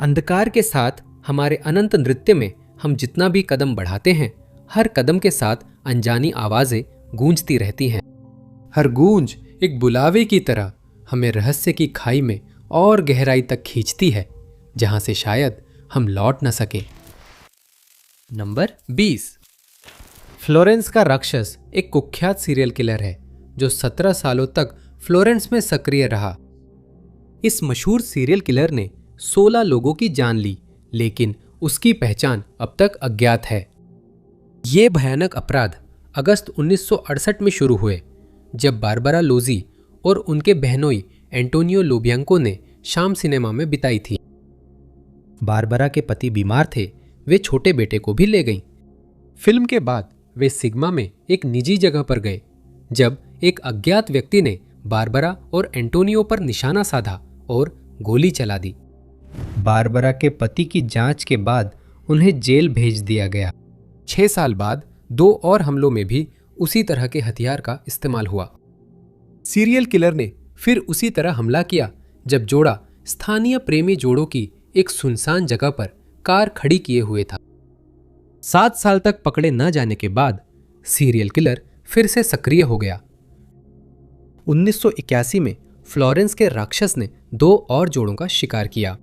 अंधकार के साथ हमारे अनंत नृत्य में हम जितना भी कदम बढ़ाते हैं, हर कदम के साथ अनजानी आवाजें गूंजती रहती हैं। हर गूंज एक बुलावे की तरह हमें रहस्य की खाई में और गहराई तक खींचती है, जहां से शायद हम लौट न सके। नंबर 20। फ्लोरेंस का राक्षस एक कुख्यात सीरियल किलर है जो 17 सालों तक फ्लोरेंस में सक्रिय रहा। इस मशहूर सीरियल किलर ने 16 लोगों की जान ली, लेकिन उसकी पहचान अब तक अज्ञात है। ये भयानक अपराध अगस्त 1968 में शुरू हुए, जब बारबरा लोजी और उनके बहनोई एंटोनियो लोबियांको ने शाम सिनेमा में बिताई थी। बारबरा के पति बीमार थे, वे छोटे बेटे को भी ले गईं। फिल्म के बाद वे सिग्मा में एक निजी जगह पर गए, जब एक अज्ञात व्यक्ति ने बारबरा और एंटोनियो पर निशाना साधा और गोली चला दी। बारबरा के पति की जांच के बाद उन्हें जेल भेज दिया गया। 6 साल बाद 2 और हमलों में भी उसी तरह के हथियार का इस्तेमाल हुआ। सीरियल किलर ने फिर उसी तरह हमला किया जब जोड़ा स्थानीय प्रेमी जोड़ों की एक सुनसान जगह पर कार खड़ी किए हुए था। 7 साल तक पकड़े न जाने के बाद सीरियल किलर फिर से सक्रिय हो गया। 1981 में फ्लोरेंस के राक्षस ने 2 और जोड़ों का शिकार किया।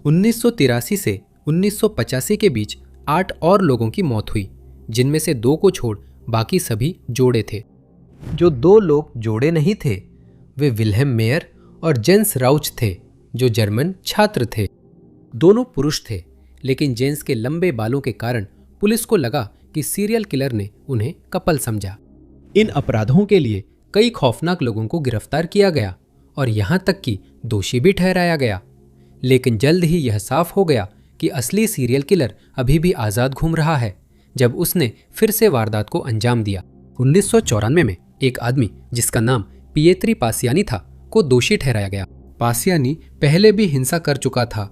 1983 से 1985 के बीच 8 और लोगों की मौत हुई, जिनमें से 2 को छोड़ बाकी सभी जोड़े थे। जो 2 लोग जोड़े नहीं थे वे विल्हेम मेयर और जेन्स राउच थे, जो जर्मन छात्र थे। दोनों पुरुष थे, लेकिन जेन्स के लंबे बालों के कारण पुलिस को लगा कि सीरियल किलर ने उन्हें कपल समझा। इन अपराधों के लिए कई खौफनाक लोगों को गिरफ्तार किया गया और यहां तक कि दोषी भी ठहराया गया, लेकिन जल्द ही यह साफ हो गया कि असली सीरियल किलर अभी भी आज़ाद घूम रहा है, जब उसने फिर से वारदात को अंजाम दिया। 1994 में एक आदमी जिसका नाम पिएत्री पासियानी था को दोषी ठहराया गया। पासियानी पहले भी हिंसा कर चुका था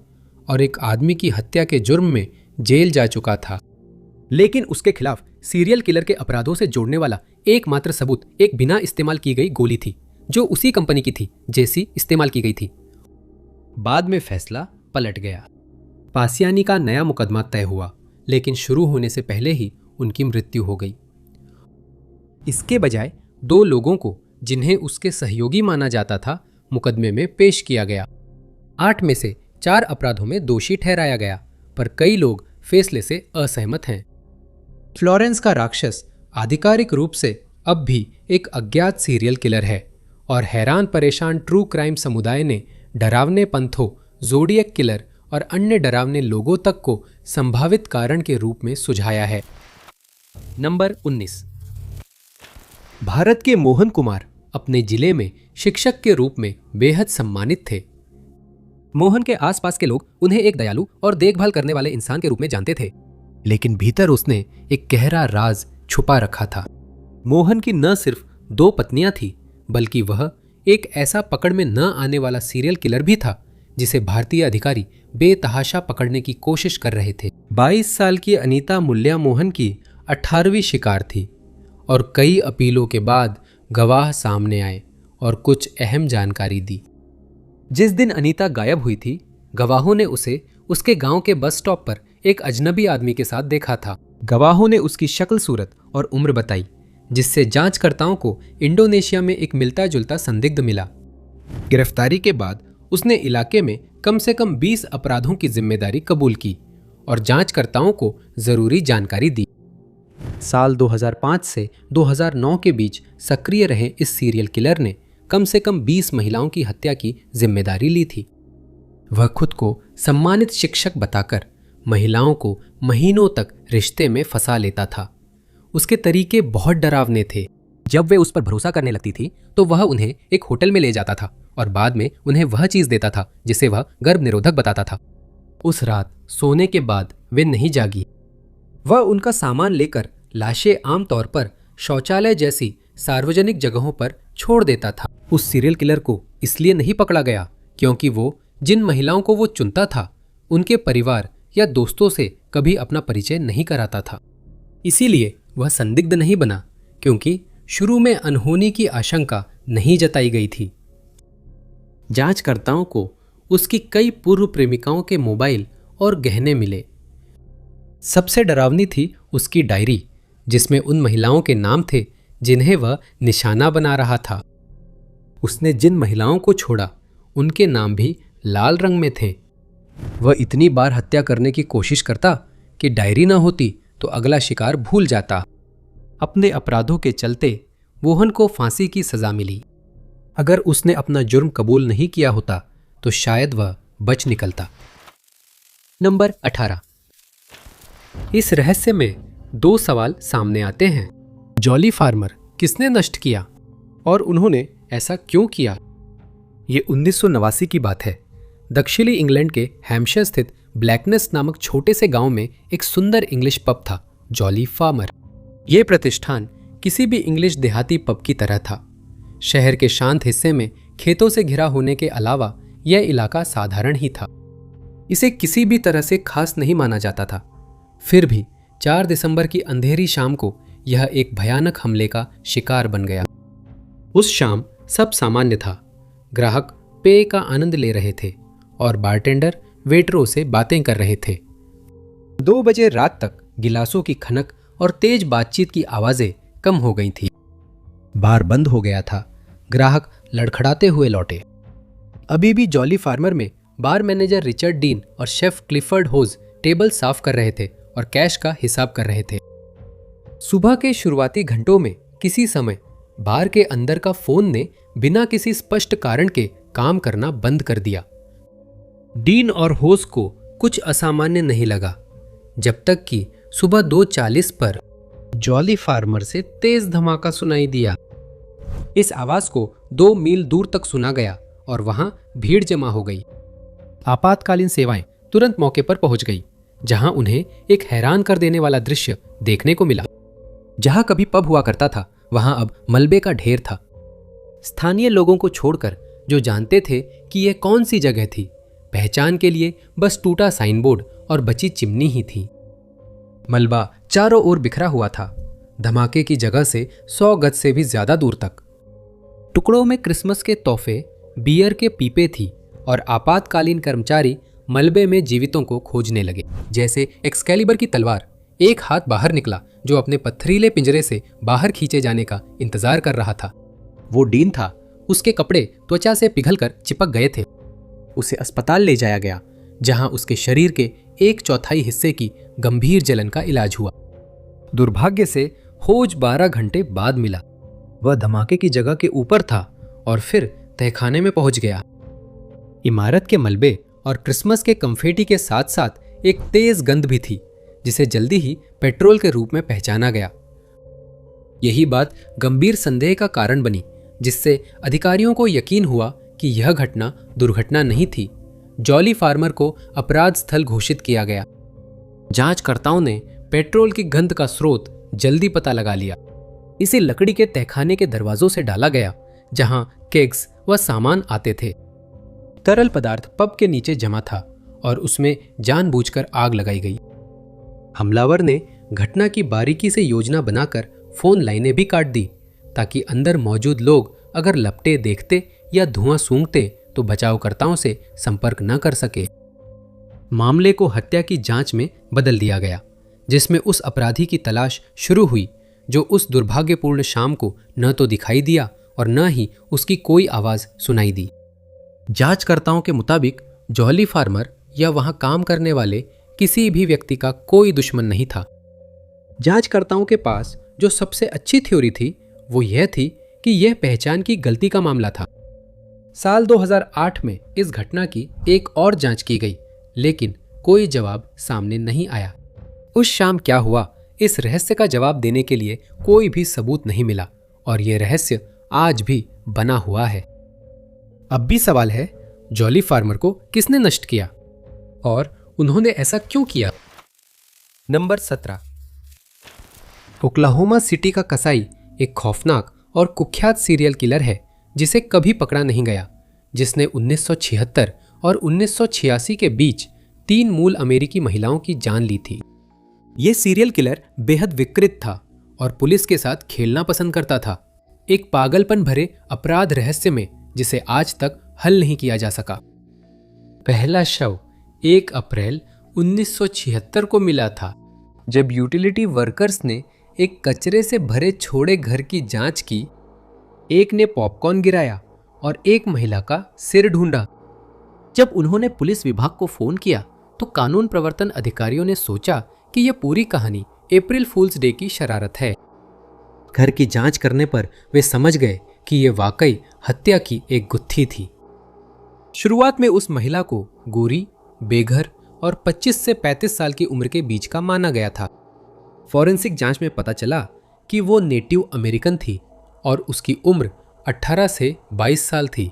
और एक आदमी की हत्या के जुर्म में जेल जा चुका था, लेकिन उसके खिलाफ सीरियल किलर के अपराधों से जोड़ने वाला एकमात्र सबूत एक बिना इस्तेमाल की गई गोली थी, जो उसी कंपनी की थी जैसी इस्तेमाल की गई थी। बाद में फैसला पलट गया। पासियानी का नया मुकदमा तय हुआ, लेकिन शुरू होने से पहले ही उनकी मृत्यु हो गई। इसके बजाय 2 लोगों को, जिन्हें उसके सहयोगी माना जाता था, मुकदमे में पेश किया गया। 8 में से 4 अपराधों में दोषी ठहराया गया, पर कई लोग फैसले से असहमत हैं। फ्लोरेंस का राक्षस आधिकारिक रूप से अब भी एक अज्ञात सीरियल किलर है, और हैरान परेशान ट्रू क्राइम समुदाय ने डरावने पंथों, ज़ोडिएक किलर और अन्य डरावने लोगों तक को संभावित कारण के रूप में सुझाया है। नंबर 19। भारत के मोहन कुमार अपने जिले में शिक्षक के रूप में बेहद सम्मानित थे। मोहन के आसपास के लोग उन्हें एक दयालु और देखभाल करने वाले इंसान के रूप में जानते थे, लेकिन भीतर उसने एक गहरा राज छुपा रखा था। मोहन की न सिर्फ 2 पत्नियां थी, बल्कि वह एक ऐसा पकड़ में न आने वाला सीरियल किलर भी था जिसे भारतीय अधिकारी बेतहाशा पकड़ने की कोशिश कर रहे थे। 22 साल की अनीता मुल्या मोहन की 18वीं शिकार थी, और कई अपीलों के बाद गवाह सामने आए और कुछ अहम जानकारी दी। जिस दिन अनीता गायब हुई थी, गवाहों ने उसे उसके गांव के बस स्टॉप पर एक अजनबी आदमी के साथ देखा था। गवाहों ने उसकी शक्ल सूरत और उम्र बताई, जिससे जांचकर्ताओं को इंडोनेशिया में एक मिलता जुलता संदिग्ध मिला। गिरफ्तारी के बाद उसने इलाके में कम से कम 20 अपराधों की जिम्मेदारी कबूल की और जांचकर्ताओं को जरूरी जानकारी दी। साल 2005 से 2009 के बीच सक्रिय रहे इस सीरियल किलर ने कम से कम 20 महिलाओं की हत्या की जिम्मेदारी ली थी। वह खुद को सम्मानित शिक्षक बताकर महिलाओं को महीनों तक रिश्ते में फंसा लेता था। उसके तरीके बहुत डरावने थे। जब वे उस पर भरोसा करने लगती थी तो वह उन्हें एक होटल में ले जाता था और बाद में उन्हें वह चीज देता था जिसे वह गर्भ निरोधक बताता था। उस रात सोने के बाद वे नहीं जागी। वह उनका सामान लेकर लाशें आमतौर पर शौचालय जैसी सार्वजनिक जगहों पर छोड़ देता था। उस सीरियल किलर को इसलिए नहीं पकड़ा गया क्योंकि वो जिन महिलाओं को वो चुनता था उनके परिवार या दोस्तों से कभी अपना परिचय नहीं कराता था। इसीलिए वह संदिग्ध नहीं बना, क्योंकि शुरू में अनहोनी की आशंका नहीं जताई गई थी। जांचकर्ताओं को उसकी कई पूर्व प्रेमिकाओं के मोबाइल और गहने मिले। सबसे डरावनी थी उसकी डायरी, जिसमें उन महिलाओं के नाम थे जिन्हें वह निशाना बना रहा था। उसने जिन महिलाओं को छोड़ा उनके नाम भी लाल रंग में थे। वह इतनी बार हत्या करने की कोशिश करता कि डायरी न होती तो अगला शिकार भूल जाता। अपने अपराधों के चलते मोहन को फांसी की सजा मिली। अगर उसने अपना जुर्म कबूल नहीं किया होता तो शायद वह बच निकलता। नंबर 18। इस रहस्य में 2 सवाल सामने आते हैं। जॉली फार्मर किसने नष्ट किया और उन्होंने ऐसा क्यों किया? ये 1989 की बात है। दक्षिणी इंग्लैंड के हैम्पशायर स्थित ब्लैकनेस नामक छोटे से गांव में एक सुंदर इंग्लिश पब था, जॉली फार्मर। यह प्रतिष्ठान किसी भी इंग्लिश देहाती पब की तरह था। शहर के शांत हिस्से में खेतों से घिरा होने के अलावा यह इलाका साधारण ही था। इसे किसी भी तरह से खास नहीं माना जाता था। फिर भी 4 दिसंबर की अंधेरी शाम को यह एक भयानक हमले का शिकार बन गया। उस शाम सब सामान्य था। ग्राहक पेय का आनंद ले रहे थे और बारटेंडर वेटरों से बातें कर रहे थे। 2 बजे रात तक गिलासों की खनक और तेज बातचीत की आवाजें कम हो गई थी। बार बंद हो गया था। ग्राहक लड़खड़ाते हुए लौटे। अभी भी जॉली फार्मर में बार मैनेजर रिचर्ड डीन और शेफ क्लिफर्ड होज टेबल साफ कर रहे थे और कैश का हिसाब कर रहे थे। सुबह के शुरुआती घंटों में किसी समय बार के अंदर का फोन ने बिना किसी स्पष्ट कारण के काम करना बंद कर दिया। डीन और होस को कुछ असामान्य नहीं लगा, जब तक कि सुबह 2:40 पर जॉली फार्मर से तेज धमाका सुनाई दिया। इस आवाज को 2 मील दूर तक सुना गया और वहां भीड़ जमा हो गई। आपातकालीन सेवाएं तुरंत मौके पर पहुंच गई, जहां उन्हें एक हैरान कर देने वाला दृश्य देखने को मिला। जहां कभी पब हुआ करता था, वहां अब मलबे का ढेर था। स्थानीय लोगों को छोड़कर जो जानते थे कि यह कौन सी जगह थी, पहचान के लिए बस टूटा साइन बोर्ड और बची चिमनी ही थी। मलबा चारों ओर बिखरा हुआ था, धमाके की जगह से 100 गज से भी ज्यादा दूर तक। टुकड़ों में क्रिसमस के तोहफे, बियर के पीपे थी और आपातकालीन कर्मचारी मलबे में जीवितों को खोजने लगे। जैसे एक्सकैलिबर की तलवार, एक हाथ बाहर निकला जो अपने पथरीले पिंजरे से बाहर खींचे जाने का इंतजार कर रहा था। वो डीन था। उसके कपड़े त्वचा से पिघलकर चिपक गए थे। उसे अस्पताल ले जाया गया, जहां उसके शरीर के 1/4 हिस्से की गंभीर जलन का इलाज हुआ। दुर्भाग्य से होज 12 घंटे बाद मिला। वह धमाके की जगह के ऊपर था और फिर तहखाने में पहुंच गया। इमारत के मलबे और क्रिसमस के कंफेटी के साथ साथ एक तेज गंध भी थी, जिसे जल्दी ही पेट्रोल के रूप में पहचाना गया। यही बात गंभीर संदेह का कारण बनी, जिससे अधिकारियों को यकीन हुआ कि यह घटना दुर्घटना नहीं थी। जॉली फार्मर को अपराध स्थल घोषित किया गया। जांचकर्ताओं ने पेट्रोल की गंध का स्रोत जल्दी पता लगा लिया। इसे लकड़ी के तहखाने के दरवाजों से डाला गया, जहां केग्स व सामान आते थे। तरल पदार्थ पब के नीचे जमा था और उसमें जानबूझकर आग लगाई गई। हमलावर ने घटना की बारीकी से योजना बनाकर फोन लाइनें भी काट दी, ताकि अंदर मौजूद लोग अगर लपटे देखते या धुआं सूंघते तो बचावकर्ताओं से संपर्क न कर सके। मामले को हत्या की जांच में बदल दिया गया, जिसमें उस अपराधी की तलाश शुरू हुई जो उस दुर्भाग्यपूर्ण शाम को न तो दिखाई दिया और न ही उसकी कोई आवाज सुनाई दी। जांचकर्ताओं के मुताबिक जॉली फार्मर या वहां काम करने वाले किसी भी व्यक्ति का कोई दुश्मन नहीं था। जांचकर्ताओं के पास जो सबसे अच्छी थ्योरी थी वो यह थी कि यह पहचान की गलती का मामला था। साल 2008 में इस घटना की एक और जांच की गई, लेकिन कोई जवाब सामने नहीं आया। उस शाम क्या हुआ, इस रहस्य का जवाब देने के लिए कोई भी सबूत नहीं मिला और यह रहस्य आज भी बना हुआ है। अब भी सवाल है, जॉली फार्मर को किसने नष्ट किया और उन्होंने ऐसा क्यों किया? नंबर 17। ओक्लाहोमा सिटी का कसाई एक खौफनाक और कुख्यात सीरियल किलर है जिसे कभी पकड़ा नहीं गया, जिसने 1976 और 1986 के बीच 3 मूल अमेरिकी महिलाओं की जान ली थी। यह सीरियल किलर बेहद विकृत था और पुलिस के साथ खेलना पसंद करता था, एक पागलपन भरे अपराध रहस्य में जिसे आज तक हल नहीं किया जा सका। पहला शव 1 अप्रैल 1976 को मिला था, जब यूटिलिटी वर्कर्स ने एक कचरे से भरे छोड़े घर की जांच की। एक ने पॉपकॉर्न गिराया और एक महिला का सिर ढूंढा। जब उन्होंने पुलिस विभाग को फोन किया तो कानून प्रवर्तन अधिकारियों ने सोचा कि यह पूरी कहानी अप्रैल फूल्स डे की शरारत है। घर की जांच करने पर वे समझ गए कि यह वाकई हत्या की एक गुत्थी थी। शुरुआत में उस महिला को गोरी, बेघर और 25 से 35 साल की उम्र के बीच का माना गया था। फॉरेंसिक जांच में पता चला कि वो नेटिव अमेरिकन थी और उसकी उम्र 18 से 22 साल थी।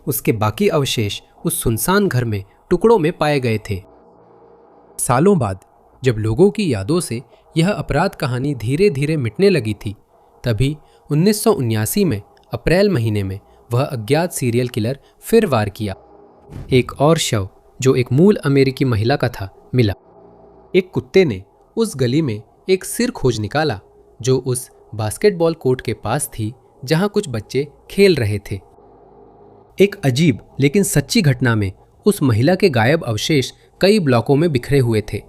उसके बाकी अवशेष उस सुनसान घर में टुकड़ों में पाए गए थे। सालों बाद जब लोगों की यादों से यह अपराध कहानी धीरे धीरे मिटने लगी थी, तभी 1979 में अप्रैल महीने में वह अज्ञात सीरियल किलर फिर वार किया। एक और शव जो एक मूल अमेरिकी महिला का था मिला। एक कुत्ते ने उस गली में एक सिर खोज निकाला जो उस बास्केटबॉल कोर्ट के पास थी जहां कुछ बच्चे खेल रहे थे। एक अजीब लेकिन सच्ची घटना में उस महिला के गायब अवशेष कई ब्लॉकों में बिखरे हुए थे।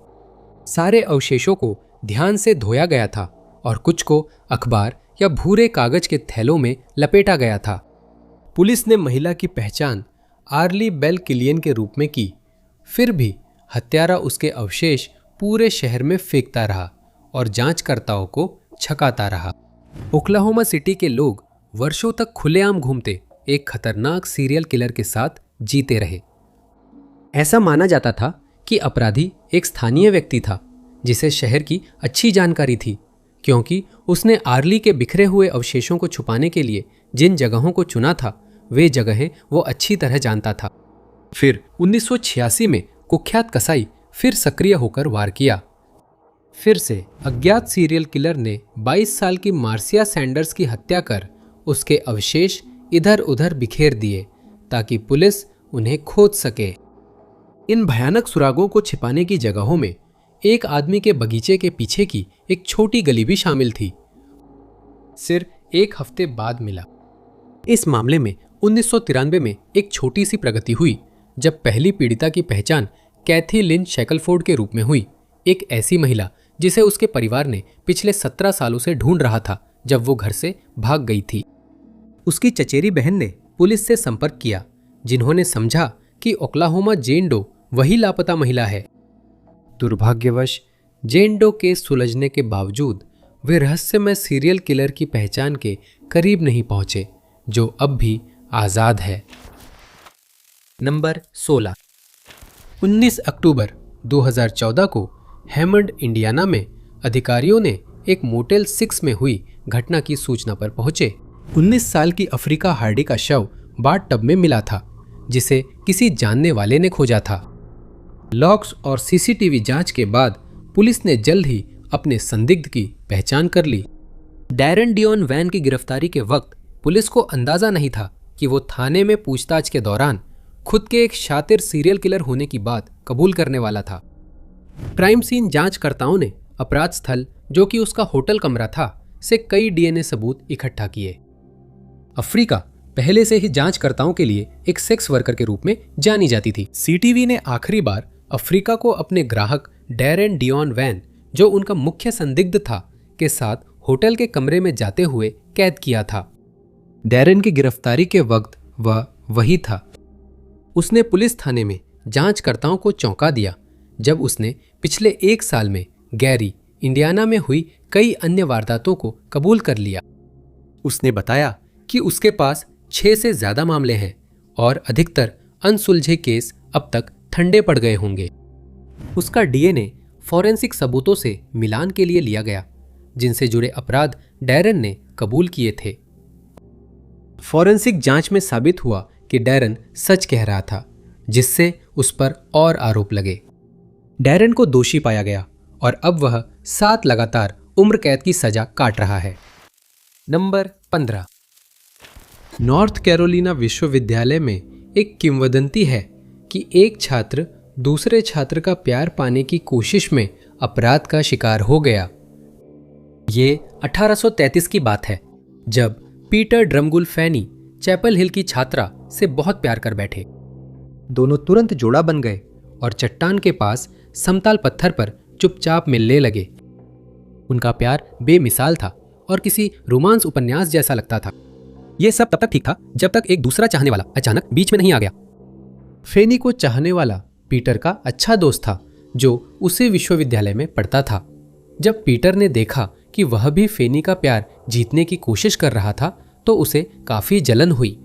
सारे अवशेषों को ध्यान से धोया गया था और कुछ को अखबार या भूरे कागज के थैलों में लपेटा गया था। पुलिस ने महिला की पहचान आर्ली बेल किलियन के रूप में की। फिर भी हत्यारा उसके अवशेष पूरे शहर में फेंकता रहा और जांचकर्ताओं को छकाता रहा। ओक्लाहोमा सिटी के लोग वर्षों तक खुलेआम घूमते एक खतरनाक सीरियल किलर के साथ जीते रहे। ऐसा माना जाता था कि अपराधी एक स्थानीय व्यक्ति था जिसे शहर की अच्छी जानकारी थी, क्योंकि उसने आर्ली के बिखरे हुए अवशेषों को छुपाने के लिए जिन जगहों को चुना था वे जगहें वो अच्छी तरह जानता था। फिर 1986 में कुख्यात कसाई फिर सक्रिय होकर वार किया। फिर से अज्ञात सीरियल किलर ने 22 साल की मार्सिया सैंडर्स की हत्या कर उसके अवशेष इधर उधर बिखेर दिए ताकि पुलिस उन्हें खोज सके। इन भयानक सुरागों को छिपाने की जगहों में एक आदमी के बगीचे के पीछे की एक छोटी गली भी शामिल थी। सिर्फ एक हफ्ते बाद मिला। इस मामले में 1993 में एक छोटी सी प्रगति हुई जब पहली पीड़िता की पहचान कैथी लिन शैकलफोर्ड के रूप में हुई, एक ऐसी महिला जिसे उसके परिवार ने पिछले 17 सालों से ढूंढ रहा था जब वो घर से भाग गई थी। उसकी चचेरी बहन ने पुलिस से संपर्क किया, जिन्होंने समझा कि ओक्लाहोमा जेन डो वही लापता महिला है। दुर्भाग्यवश जेन डो केस सुलझने के बावजूद वे रहस्यमय सीरियल किलर की पहचान के करीब नहीं पहुंचे, जो अब भी आजाद है। नंबर 16। 19 अक्टूबर 2014 को हैमंड, इंडियाना में अधिकारियों ने एक मोटेल 6 में हुई घटना की सूचना पर पहुंचे। 19 साल की अफ्रीका हार्डी का शव बाथ टब में मिला था, जिसे किसी जानने वाले ने खोजा था। लॉक्स और सीसीटीवी जांच के बाद पुलिस ने जल्द ही अपने संदिग्ध की पहचान कर ली। डैरन डियोन वैन की गिरफ्तारी के वक्त पुलिस को अंदाजा नहीं था कि वो थाने में पूछताछ के दौरान खुद के एक शातिर सीरियल किलर होने की बात कबूल करने वाला था। क्राइम सीन जांचकर्ताओं ने अपराध स्थल, जो कि उसका होटल कमरा था, से कई डीएनए सबूत इकट्ठा किए। अफ्रीका पहले से ही जांचकर्ताओं के लिए एक सेक्स वर्कर के रूप में जानी जाती थी। सीटीवी ने आखिरी बार अफ्रीका को अपने ग्राहक डैरेन डियोन वैन, जो उनका मुख्य संदिग्ध था, के साथ होटल के कमरे में जाते हुए कैद किया था। डैरेन की गिरफ्तारी के वक्त वह वही था। उसने पुलिस थाने में जांचकर्ताओं को चौंका दिया जब उसने पिछले 1 साल में गैरी, इंडियाना में हुई कई अन्य वारदातों को कबूल कर लिया। उसने बताया कि उसके पास 6 से ज्यादा मामले हैं और अधिकतर अनसुलझे केस अब तक ठंडे पड़ गए होंगे। उसका डीएनए फॉरेंसिक सबूतों से मिलान के लिए लिया गया, जिनसे जुड़े अपराध डैरन ने कबूल किए थे। फॉरेंसिक जांच में साबित हुआ कि डैरन सच कह रहा था, जिससे उस पर और आरोप लगे। डैरन को दोषी पाया गया और अब वह 7 लगातार उम्र कैद की सजा काट रहा है। नंबर 15। नॉर्थ कैरोलिना विश्वविद्यालय में एक किंवदंती है कि एक छात्र दूसरे छात्र का प्यार पाने की कोशिश में अपराध का शिकार हो गया। ये 1833 की बात है, जब पीटर ड्रमगुल फैनी चैपल हिल की छात्रा से बहुत प्यार कर बैठे। दोनों तुरंत जोड़ा बन गए और चट्टान के पास समतल पत्थर पर चुपचाप मिलने लगे। उनका प्यार बेमिसाल था और किसी रोमांस उपन्यास जैसा लगता था। यह सब तब तक ठीक था जब तक एक दूसरा चाहने वाला अचानक बीच में नहीं आ गया। फेनी को चाहने वाला पीटर का अच्छा दोस्त था जो उसी विश्वविद्यालय में पढ़ता था। जब पीटर ने देखा कि वह भी फेनी का प्यार जीतने की कोशिश कर रहा था तो उसे काफी जलन हुई।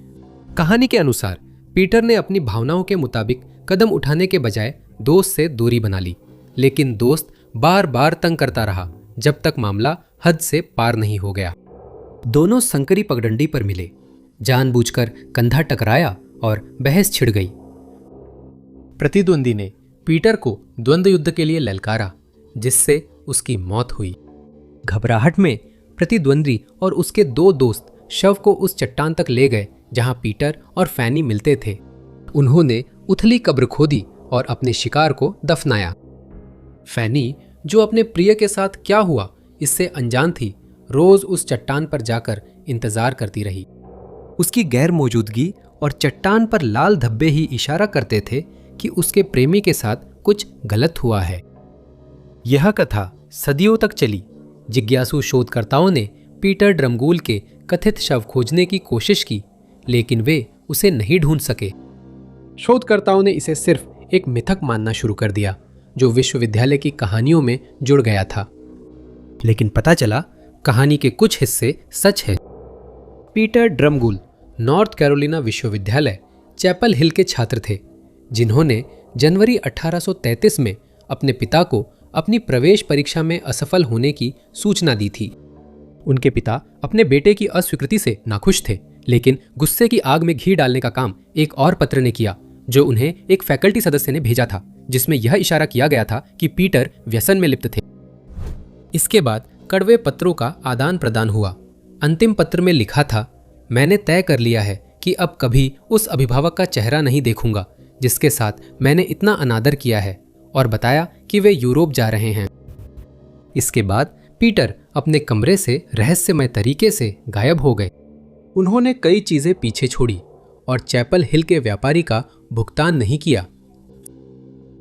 कहानी के अनुसार पीटर ने अपनी भावनाओं के मुताबिक कदम उठाने के बजाय दोस्त से दूरी बना ली, लेकिन दोस्त बार बार तंग करता रहा जब तक मामला हद से पार नहीं हो गया। दोनों संकरी पगडंडी पर मिले, जानबूझकर कंधा टकराया और बहस छिड़ गई। प्रतिद्वंदी ने पीटर को द्वंद्व युद्ध के लिए ललकारा, जिससे उसकी मौत हुई। घबराहट में प्रतिद्वंदी और उसके दो दोस्त शव को उस चट्टान तक ले गए जहां पीटर और फैनी मिलते थे। उन्होंने उथली कब्र खोदी और अपने शिकार को दफनाया। फैनी, जो अपने प्रिय के साथ क्या हुआ इससे अनजान थी, रोज उस चट्टान पर जाकर इंतजार करती रही। उसकी गैर मौजूदगी और चट्टान पर लाल धब्बे ही इशारा करते थे कि उसके प्रेमी के साथ कुछ गलत हुआ है। यह कथा सदियों तक चली। जिज्ञासु शोधकर्ताओं ने पीटर ड्रमगूल के कथित शव खोजने की कोशिश की, लेकिन वे उसे नहीं ढूंढ सके। शोधकर्ताओं ने इसे सिर्फ एक मिथक मानना शुरू कर दिया जो विश्वविद्यालय की कहानियों में जुड़ गया था। लेकिन पता चला कहानी के कुछ हिस्से सच हैं। पीटर ड्रमगूल नॉर्थ कैरोलिना विश्वविद्यालय चैपल हिल के छात्र थे, जिन्होंने जनवरी 1833 में अपने पिता को अपनी प्रवेश परीक्षा में असफल होने की सूचना दी थी। उनके पिता अपने बेटे की अस्वीकृति से नाखुश थे, लेकिन गुस्से की आग में घी डालने का काम एक और पत्र ने किया जो उन्हें एक फैकल्टी सदस्य ने भेजा था, जिसमें यह इशारा किया गया था कि पीटर व्यसन में लिप्त थे। इसके बाद कड़वे पत्रों का आदान प्रदान हुआ। अंतिम पत्र में लिखा था, मैंने तय कर लिया है कि अब कभी उस अभिभावक का चेहरा नहीं देखूंगा जिसके साथ मैंने इतना अनादर किया है, और बताया कि वे यूरोप जा रहे हैं। इसके बाद पीटर अपने कमरे से रहस्यमय तरीके से गायब हो गए। उन्होंने कई चीजें पीछे छोड़ी और चैपल हिल के व्यापारी का भुगतान नहीं किया।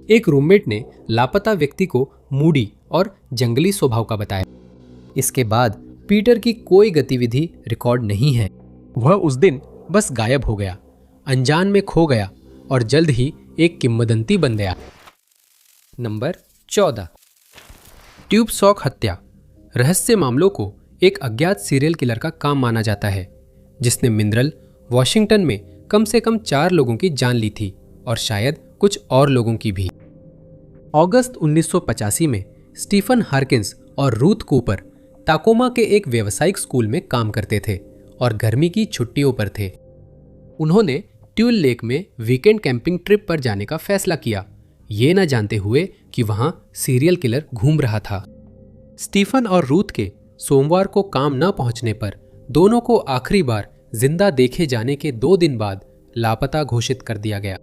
एक रूममेट ने लापता व्यक्ति को मूडी और जंगली स्वभाव का बताया। इसके बाद पीटर की कोई गतिविधि रिकॉर्ड नहीं है। वह उस दिन बस गायब हो गया, अनजान में खो गया और जल्द ही एक किंवदंती बन गया। नंबर 14, ट्यूब सॉक हत्या। रहस्य मामलों को एक अज्ञात सीरियल किलर का काम माना जाता है, जिसने मिनरल, वॉशिंगटन में कम से कम 4 लोगों की जान ली थी और शायद कुछ और लोगों की भी। अगस्त 1985 में स्टीफन हार्किंस और रूथ कूपर टाकोमा के एक व्यावसायिक स्कूल में काम करते थे और गर्मी की छुट्टियों पर थे। उन्होंने ट्यूल लेक में वीकेंड कैंपिंग ट्रिप पर जाने का फैसला किया, ये न जानते हुए कि वहां सीरियल किलर घूम रहा था। स्टीफन और रूथ के सोमवार को काम न पहुंचने पर दोनों को आखिरी बार जिंदा देखे जाने के 2 दिन बाद लापता घोषित कर दिया गया।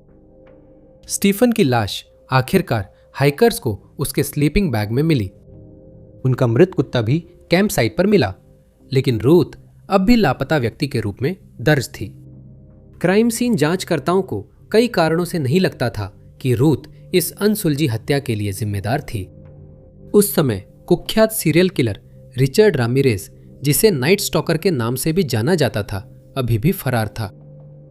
स्टीफन की लाश आखिरकार हाइकर्स को उसके स्लीपिंग बैग में मिली। उनका मृत कुत्ता भी कैंप साइट पर मिला, लेकिन रूथ अब भी लापता व्यक्ति के रूप में दर्ज थी। क्राइम सीन जांचकर्ताओं को कई कारणों से नहीं लगता था कि रूथ इस अनसुलझी हत्या के लिए जिम्मेदार थी। उस समय कुख्यात सीरियल किलर रिचर्ड रामिरेज, जिसे नाइट स्टॉकर के नाम से भी जाना जाता था, अभी भी फरार था।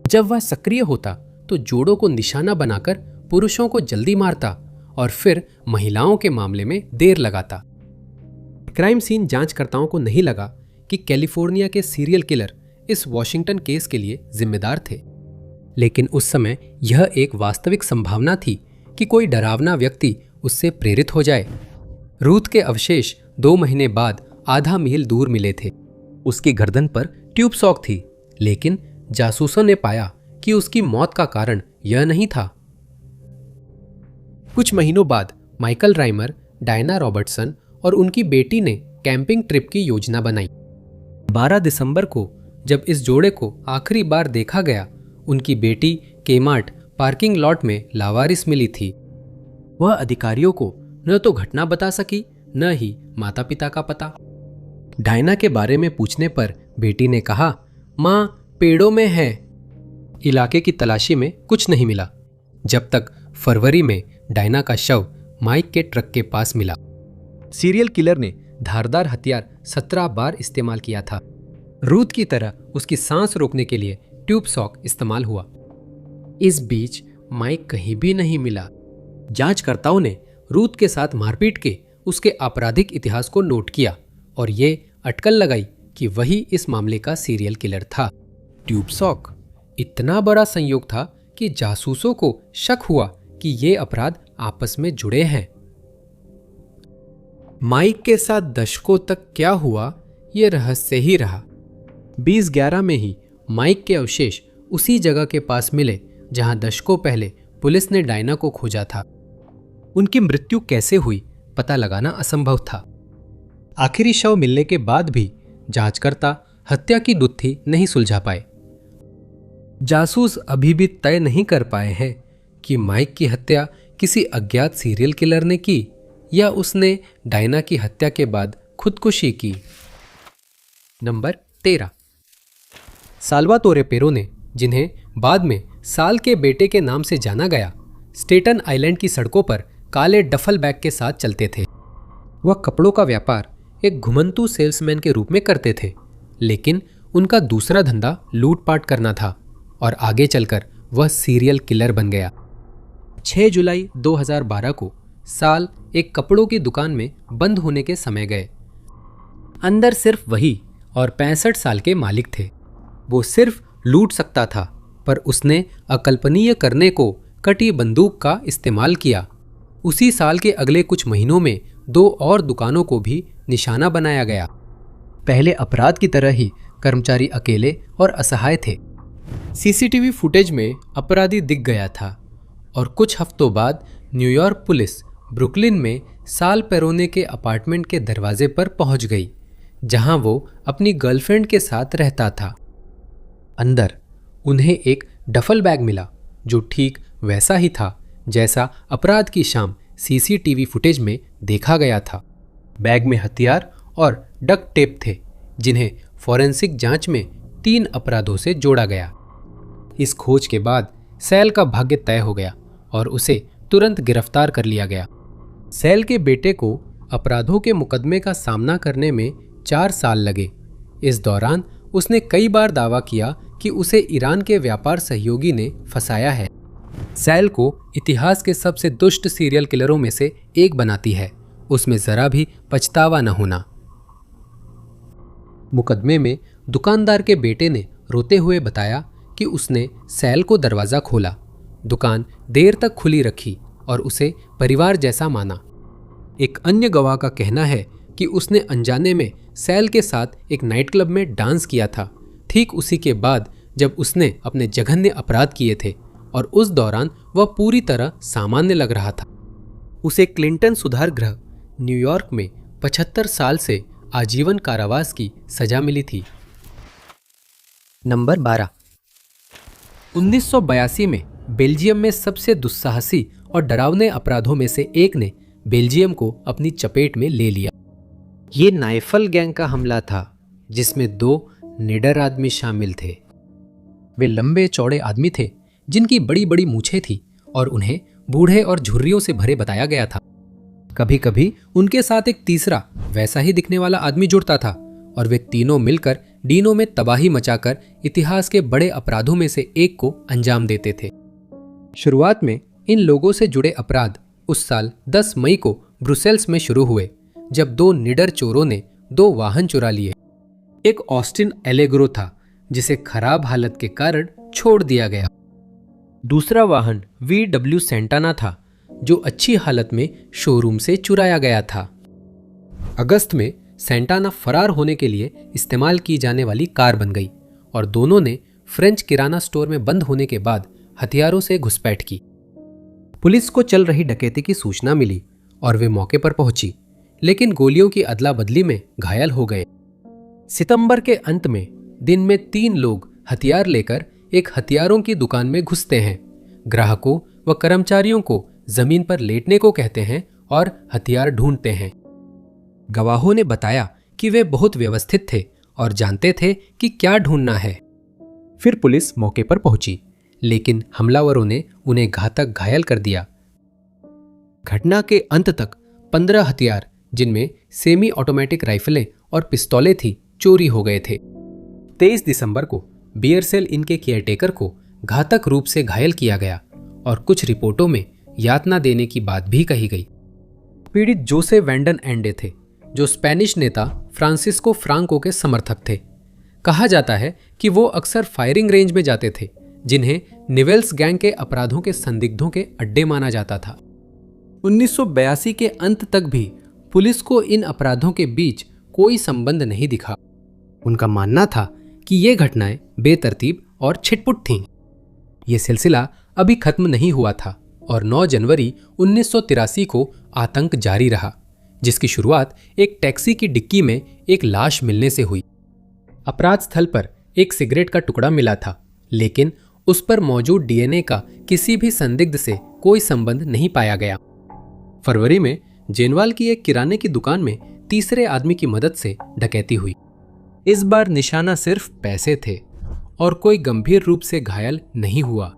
जब वह सक्रिय होता तो जोड़ों को निशाना बनाकर पुरुषों को जल्दी मारता और फिर महिलाओं के मामले में देर लगाता। क्राइम सीन जांचकर्ताओं को नहीं लगा कि कैलिफोर्निया के सीरियल किलर इस वॉशिंगटन केस के लिए जिम्मेदार थे, लेकिन उस समय यह एक वास्तविक संभावना थी कि कोई डरावना व्यक्ति उससे प्रेरित हो जाए। रूथ के अवशेष 2 महीने बाद आधा मील दूर मिले थे। उसकी गर्दन पर ट्यूब सॉक थी, लेकिन जासूसों ने पाया कि उसकी मौत का कारण यह नहीं था। कुछ महीनों बाद माइकल राइमर, डायना रॉबर्टसन और उनकी बेटी ने कैंपिंग ट्रिप की योजना बनाई। 12 दिसंबर को जब इस जोड़े को आखिरी बार देखा गया, उनकी बेटी केमार्ट पार्किंग लॉट में लावारिस मिली थी। वह अधिकारियों को न तो घटना बता सकी, न ही माता पिता का पता। डायना के बारे में पूछने पर बेटी ने कहा, माँ पेड़ों में है। इलाके की तलाशी में कुछ नहीं मिला। जब तक फरवरी में डायना का शव माइक के ट्रक के पास मिला। सीरियल किलर ने धारदार हथियार 17 बार इस्तेमाल किया था। रूथ की तरह उसकी सांस रोकने के लिए ट्यूब सॉक इस्तेमाल हुआ। इस बीच माइक कहीं भी नहीं मिला। जांचकर्ताओं ने रूथ के साथ मारपीट के उसके आपराधिक इतिहास को नोट किया और ये अटकल लगाई कि वही इस मामले का सीरियल किलर था। ट्यूब सॉक इतना बड़ा संयोग था कि जासूसों को शक हुआ कि ये अपराध आपस में जुड़े हैं। माइक के साथ दशकों तक क्या हुआ ये रहस्य ही रहा। 2011 में ही माइक के अवशेष उसी जगह के पास मिले जहां दशकों पहले पुलिस ने डायना को खोजा था। उनकी मृत्यु कैसे हुई पता लगाना असंभव था। आखिरी शव मिलने के बाद भी जांचकर्ता हत्या की गुत्थी नहीं सुलझा पाए। जासूस अभी भी तय नहीं कर पाए हैं कि माइक की हत्या किसी अज्ञात सीरियल किलर ने की या उसने डायना की हत्या के बाद खुदकुशी की। नंबर 13। साल्वातोरे पेरो ने, जिन्हें बाद में साल के बेटे के नाम से जाना गया, स्टेटन आइलैंड की सड़कों पर काले डफल बैग के साथ चलते थे। वह कपड़ों का व्यापार एक घुमंतू सेल्समैन के रूप में करते थे, लेकिन उनका दूसरा धंधा लूटपाट करना था और आगे चलकर वह सीरियल किलर बन गया। 6 जुलाई 2012 को साल एक कपड़ों की दुकान में बंद होने के समय गए। अंदर सिर्फ वही और 65 साल के मालिक थे। वो सिर्फ लूट सकता था, पर उसने अकल्पनीय करने को कटी बंदूक का इस्तेमाल किया। उसी साल के अगले कुछ महीनों में 2 और दुकानों को भी निशाना बनाया गया। पहले अपराध की तरह ही कर्मचारी अकेले और असहाय थे। सीसीटीवी फुटेज में अपराधी दिख गया था और कुछ हफ्तों बाद न्यूयॉर्क पुलिस ब्रुकलिन में साल पेरोने के अपार्टमेंट के दरवाजे पर पहुंच गई, जहां वो अपनी गर्लफ्रेंड के साथ रहता था। अंदर उन्हें एक डफल बैग मिला जो ठीक वैसा ही था जैसा अपराध की शाम सीसीटीवी फुटेज में देखा गया था। बैग में हथियार और डक्ट टेप थे, जिन्हें फॉरेंसिक जांच में 3 अपराधों से जोड़ा गया। इस खोज के बाद सैल का भाग्य तय हो गया और उसे तुरंत गिरफ्तार कर लिया गया। सैल के बेटे को अपराधों के मुकदमे का सामना करने में 4 साल लगे। इस दौरान उसने कई बार दावा किया कि उसे ईरान के व्यापार सहयोगी ने फंसाया है। सैल को इतिहास के सबसे दुष्ट सीरियल किलरों में से एक बनाती है उसमें जरा भी पछतावा न होना। मुकदमे में दुकानदार के बेटे ने रोते हुए बताया कि उसने सैल को दरवाजा खोला, दुकान देर तक खुली रखी और उसे परिवार जैसा माना। एक अन्य गवाह का कहना है कि उसने अनजाने में सैल के साथ एक नाइट क्लब में डांस किया था, ठीक उसी के बाद जब उसने अपने जघन्य अपराध किए थे, और उस दौरान वह पूरी तरह सामान्य लग रहा था। उसे क्लिंटन सुधार गृह न्यूयॉर्क में 75 साल से आजीवन कारावास की सजा मिली थी। नंबर 12। 1982 में बेल्जियम में सबसे दुस्साहसी और डरावने अपराधों में से एक ने बेल्जियम को अपनी चपेट में ले लिया। ये नाइफल गैंग का हमला था जिसमें 2 निडर आदमी शामिल थे। वे लंबे चौड़े आदमी थे जिनकी बड़ी बड़ी मूछें थी और उन्हें बूढ़े और झुर्रियों से भरे बताया गया था। कभी कभी उनके साथ एक तीसरा वैसा ही दिखने वाला आदमी जुड़ता था और वे तीनों मिलकर डीनो में तबाही मचाकर इतिहास के बड़े अपराधों में से एक को अंजाम देते थे। शुरुआत में इन लोगों से जुड़े अपराध उस साल 10 मई को ब्रुसेल्स में शुरू हुए, जब 2 निडर चोरों ने 2 वाहन चुरा लिए। एक ऑस्टिन एलेग्रो था जिसे खराब हालत के कारण छोड़ दिया गया। दूसरा वाहन VW सेंटाना था जो अच्छी हालत में शोरूम से चुराया गया था। अगस्त में सेंटाना फरार होने के लिए इस्तेमाल की जाने वाली कार बन गई और दोनों ने फ्रेंच किराना स्टोर में बंद होने के बाद हथियारों से घुसपैठ की। पुलिस को चल रही डकैती की सूचना मिली और वे मौके पर पहुंची, लेकिन गोलियों की अदला बदली में घायल हो गए। सितंबर के अंत में दिन में 3 लोग हथियार लेकर एक हथियारों की दुकान में घुसते हैं, ग्राहकों व कर्मचारियों को जमीन पर लेटने को कहते हैं और हथियार ढूंढते हैं। गवाहों ने बताया कि वे बहुत व्यवस्थित थे और जानते थे कि क्या ढूंढना है। फिर पुलिस मौके पर पहुंची, लेकिन हमलावरों ने उन्हें घातक घायल कर दिया। घटना के अंत तक 15 हथियार, जिनमें सेमी ऑटोमेटिक राइफलें और पिस्तौलें थी, चोरी हो गए थे। 23 दिसंबर को बियरसेल इन के केयरटेकर को घातक रूप से घायल किया गया और कुछ रिपोर्टों में यातना देने की बात भी कही गई। पीड़ित जोसे वैंडन एंडे थे, जो स्पेनिश नेता फ्रांसिस्को फ्रांको के समर्थक थे। कहा जाता है कि वो अक्सर फायरिंग रेंज में जाते थे, जिन्हें निवेल्स गैंग के अपराधों के संदिग्धों के अड्डे माना जाता था। 1982 के अंत तक भी पुलिस को इन अपराधों के बीच कोई संबंध नहीं दिखा। उनका मानना था कि ये घटनाएं बेतरतीब और छिटपुट थीं। ये सिलसिला अभी खत्म नहीं हुआ था और 9 जनवरी 1983 को आतंक जारी रहा, जिसकी शुरुआत एक टैक्सी की डिक्की में एक लाश मिलने से हुई। अपराध स्थल पर एक सिगरेट का टुकड़ा मिला था, लेकिन उस पर मौजूद डीएनए का किसी भी संदिग्ध से कोई संबंध नहीं पाया गया। फरवरी में जेनवाल की एक किराने की दुकान में तीसरे आदमी की मदद से डकैती हुई। इस बार निशाना सिर्फ पैसे थे और कोई गंभीर रूप से घायल नहीं हुआ।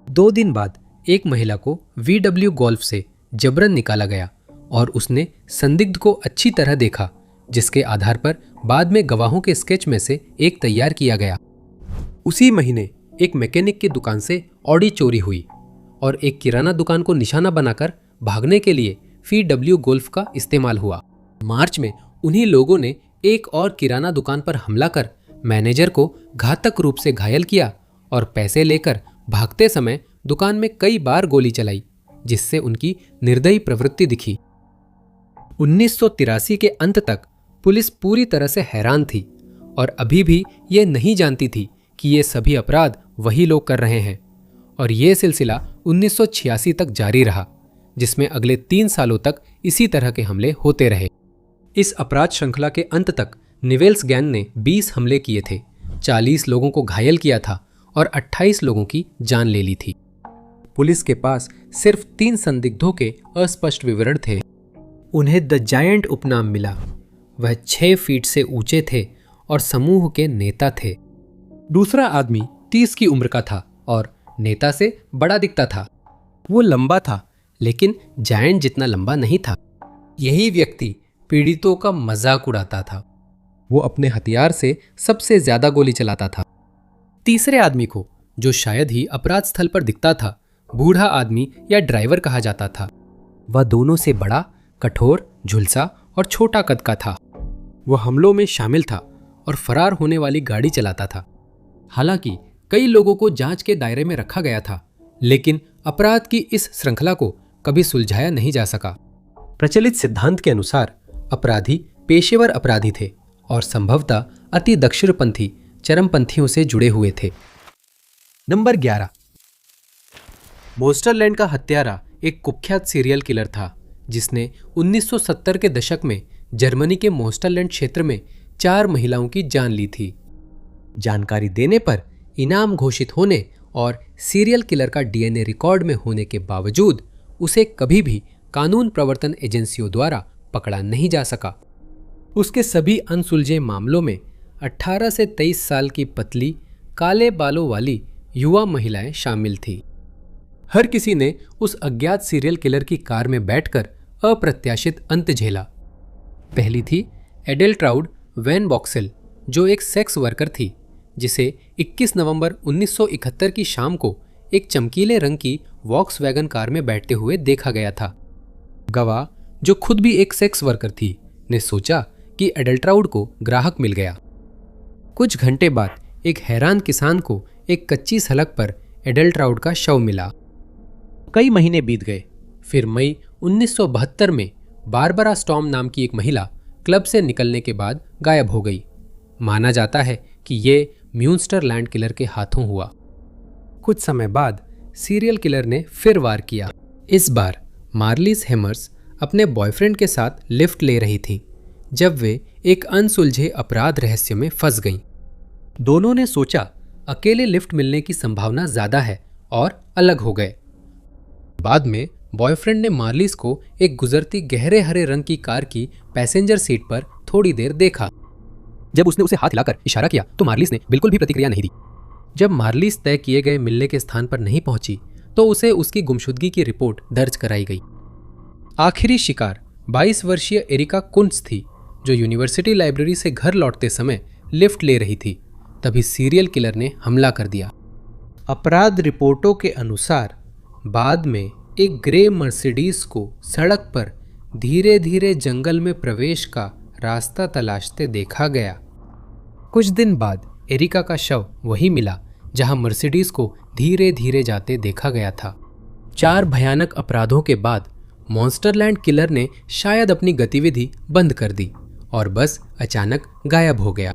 2 दिन बाद एक महिला को VW गोल्फ से जबरन निकाला गया और उसने संदिग्ध को अच्छी तरह देखा, जिसके आधार पर बाद में गवाहों के स्केच में से एक तैयार किया गया। उसी महीने एक मैकेनिक की दुकान से ऑडी चोरी हुई और एक किराना दुकान को निशाना बनाकर भागने के लिए VW गोल्फ का इस्तेमाल हुआ। मार्च में उन्हीं लोगों ने एक और किराना दुकान पर हमला कर मैनेजर को घातक रूप से घायल किया और पैसे लेकर भागते समय दुकान में कई बार गोली चलाई, जिससे उनकी निर्दयी प्रवृत्ति दिखी। 1983 के अंत तक पुलिस पूरी तरह से हैरान थी और अभी भी ये नहीं जानती थी कि ये सभी अपराध वही लोग कर रहे हैं, और ये सिलसिला 1986 तक जारी रहा, जिसमें अगले 3 सालों तक इसी तरह के हमले होते रहे। इस अपराध श्रृंखला के अंत तक निवेल्स गैंग ने 20 हमले किए थे, 40 लोगों को घायल किया था और 28 लोगों की जान ले ली थी। पुलिस के पास सिर्फ 3 संदिग्धों के अस्पष्ट विवरण थे। उन्हें द जायंट उपनाम मिला। वह 6 फीट से ऊंचे थे और समूह के नेता थे। दूसरा आदमी 30 की उम्र का था और नेता से बड़ा दिखता था। वो लंबा था, लेकिन जायंट जितना लंबा नहीं था। यही व्यक्ति पीड़ितों का मजाक उड़ाता था। वो अपने हथियार से सबसे ज्यादा गोली चलाता था। तीसरे आदमी को, जो शायद ही अपराध स्थल पर दिखता था, बूढ़ा आदमी या ड्राइवर कहा जाता था। वह दोनों से बड़ा, कठोर, झुलसा और छोटा कद का था। वह हमलों में शामिल था और फरार होने वाली गाड़ी चलाता था। हालांकि कई लोगों को जांच के दायरे में रखा गया था, लेकिन अपराध की इस श्रृंखला को कभी सुलझाया नहीं जा सका। प्रचलित सिद्धांत के अनुसार अपराधी पेशेवर अपराधी थे और संभवतः अति दक्षिणपंथी चरमपंथियों से जुड़े हुए थे। नंबर 11। मोस्टरलैंड का हत्यारा एक कुख्यात सीरियल किलर था, जिसने 1970 के दशक में जर्मनी के मोस्टरलैंड क्षेत्र में 4 महिलाओं की जान ली थी। जानकारी देने पर, इनाम घोषित होने और सीरियल किलर का डीएनए रिकॉर्ड में होने के बावजूद उसे कभी भी कानून प्रवर्तन एजेंसियों द्वारा पकड़ा नहीं जा सका। उसके सभी अनसुलझे मामलों में 18 से 23 साल की पतली, काले बालों वाली युवा महिलाएं शामिल थीं। हर किसी ने उस अज्ञात सीरियल किलर की कार में बैठकर अप्रत्याशित अंत झेला। पहली थी एडेल्ट्राउड वैन बॉक्सेल, जो एक सेक्स वर्कर थी, जिसे 21 नवंबर 1971 की शाम को एक चमकीले रंग की वॉक्सवैगन कार में बैठते हुए देखा गया था। गवाह, जो खुद भी एक सेक्स वर्कर थी, ने सोचा कि एडेल्ट्राउड को ग्राहक मिल गया। कुछ घंटे बाद एक हैरान किसान को एक कच्ची सड़क पर एडेल्ट्राउड का शव मिला। कई महीने बीत गए। फिर मई 1972 में बारबरा स्टॉर्म नाम की एक महिला क्लब से निकलने के बाद गायब हो गई। माना जाता है कि ये म्यून्स्टरलैंड किलर के हाथों हुआ। कुछ समय बाद सीरियल किलर ने फिर वार किया। इस बार मार्लिस हेमर्स अपने बॉयफ्रेंड के साथ लिफ्ट ले रही थी जब वे एक अनसुलझे अपराध रहस्य में फंस गईं। दोनों ने सोचा अकेले लिफ्ट मिलने की संभावना ज्यादा है और अलग हो गए। बाद में बॉयफ्रेंड ने मार्लिस को एक गुजरती गहरे हरे रंग की कार की पैसेंजर सीट पर थोड़ी देर देखा। जब उसने उसे हाथ हिलाकर इशारा किया तो मार्लिस ने बिल्कुल भी प्रतिक्रिया नहीं दी। जब मार्लिस तय किए गए मिलने के स्थान पर नहीं पहुंची तो उसे उसकी गुमशुदगी की रिपोर्ट दर्ज कराई गई। आखिरी शिकार 22 वर्षीय एरिका कुंट्ज थी, जो यूनिवर्सिटी लाइब्रेरी से घर लौटते समय लिफ्ट ले रही थी। तभी सीरियल किलर ने हमला कर दिया। अपराध रिपोर्टों के अनुसार बाद में एक ग्रे मर्सिडीज को सड़क पर धीरे धीरे जंगल में प्रवेश का रास्ता तलाशते देखा गया। कुछ दिन बाद एरिका का शव वहीं मिला जहां मर्सिडीज को धीरे धीरे जाते देखा गया था। 4 भयानक अपराधों के बाद मॉन्स्टरलैंड किलर ने शायद अपनी गतिविधि बंद कर दी और बस अचानक गायब हो गया।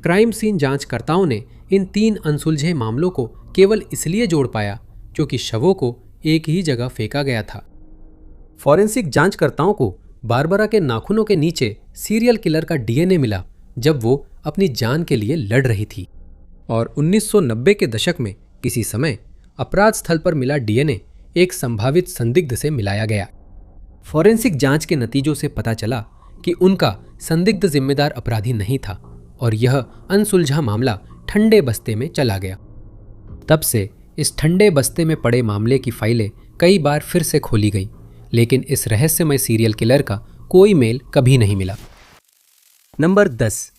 क्राइम सीन जांचकर्ताओं ने इन 3 अनसुलझे मामलों को केवल इसलिए जोड़ पाया क्योंकि शवों को एक ही जगह फेंका गया था। फॉरेंसिक जांचकर्ताओं को बारबरा के नाखूनों के नीचे सीरियल किलर का डीएनए मिला जब वो अपनी जान के लिए लड़ रही थी, और 1990 के दशक में किसी समय अपराध स्थल पर मिला डीएनए एक संभावित संदिग्ध से मिलाया गया। फॉरेंसिक जांच के नतीजों से पता चला कि उनका संदिग्ध जिम्मेदार अपराधी नहीं था और यह अनसुलझा मामला ठंडे बस्ते में चला गया। तब से इस ठंडे बस्ते में पड़े मामले की फाइलें कई बार फिर से खोली गई, लेकिन इस रहस्यमय सीरियल किलर का कोई मेल कभी नहीं मिला। नंबर 10,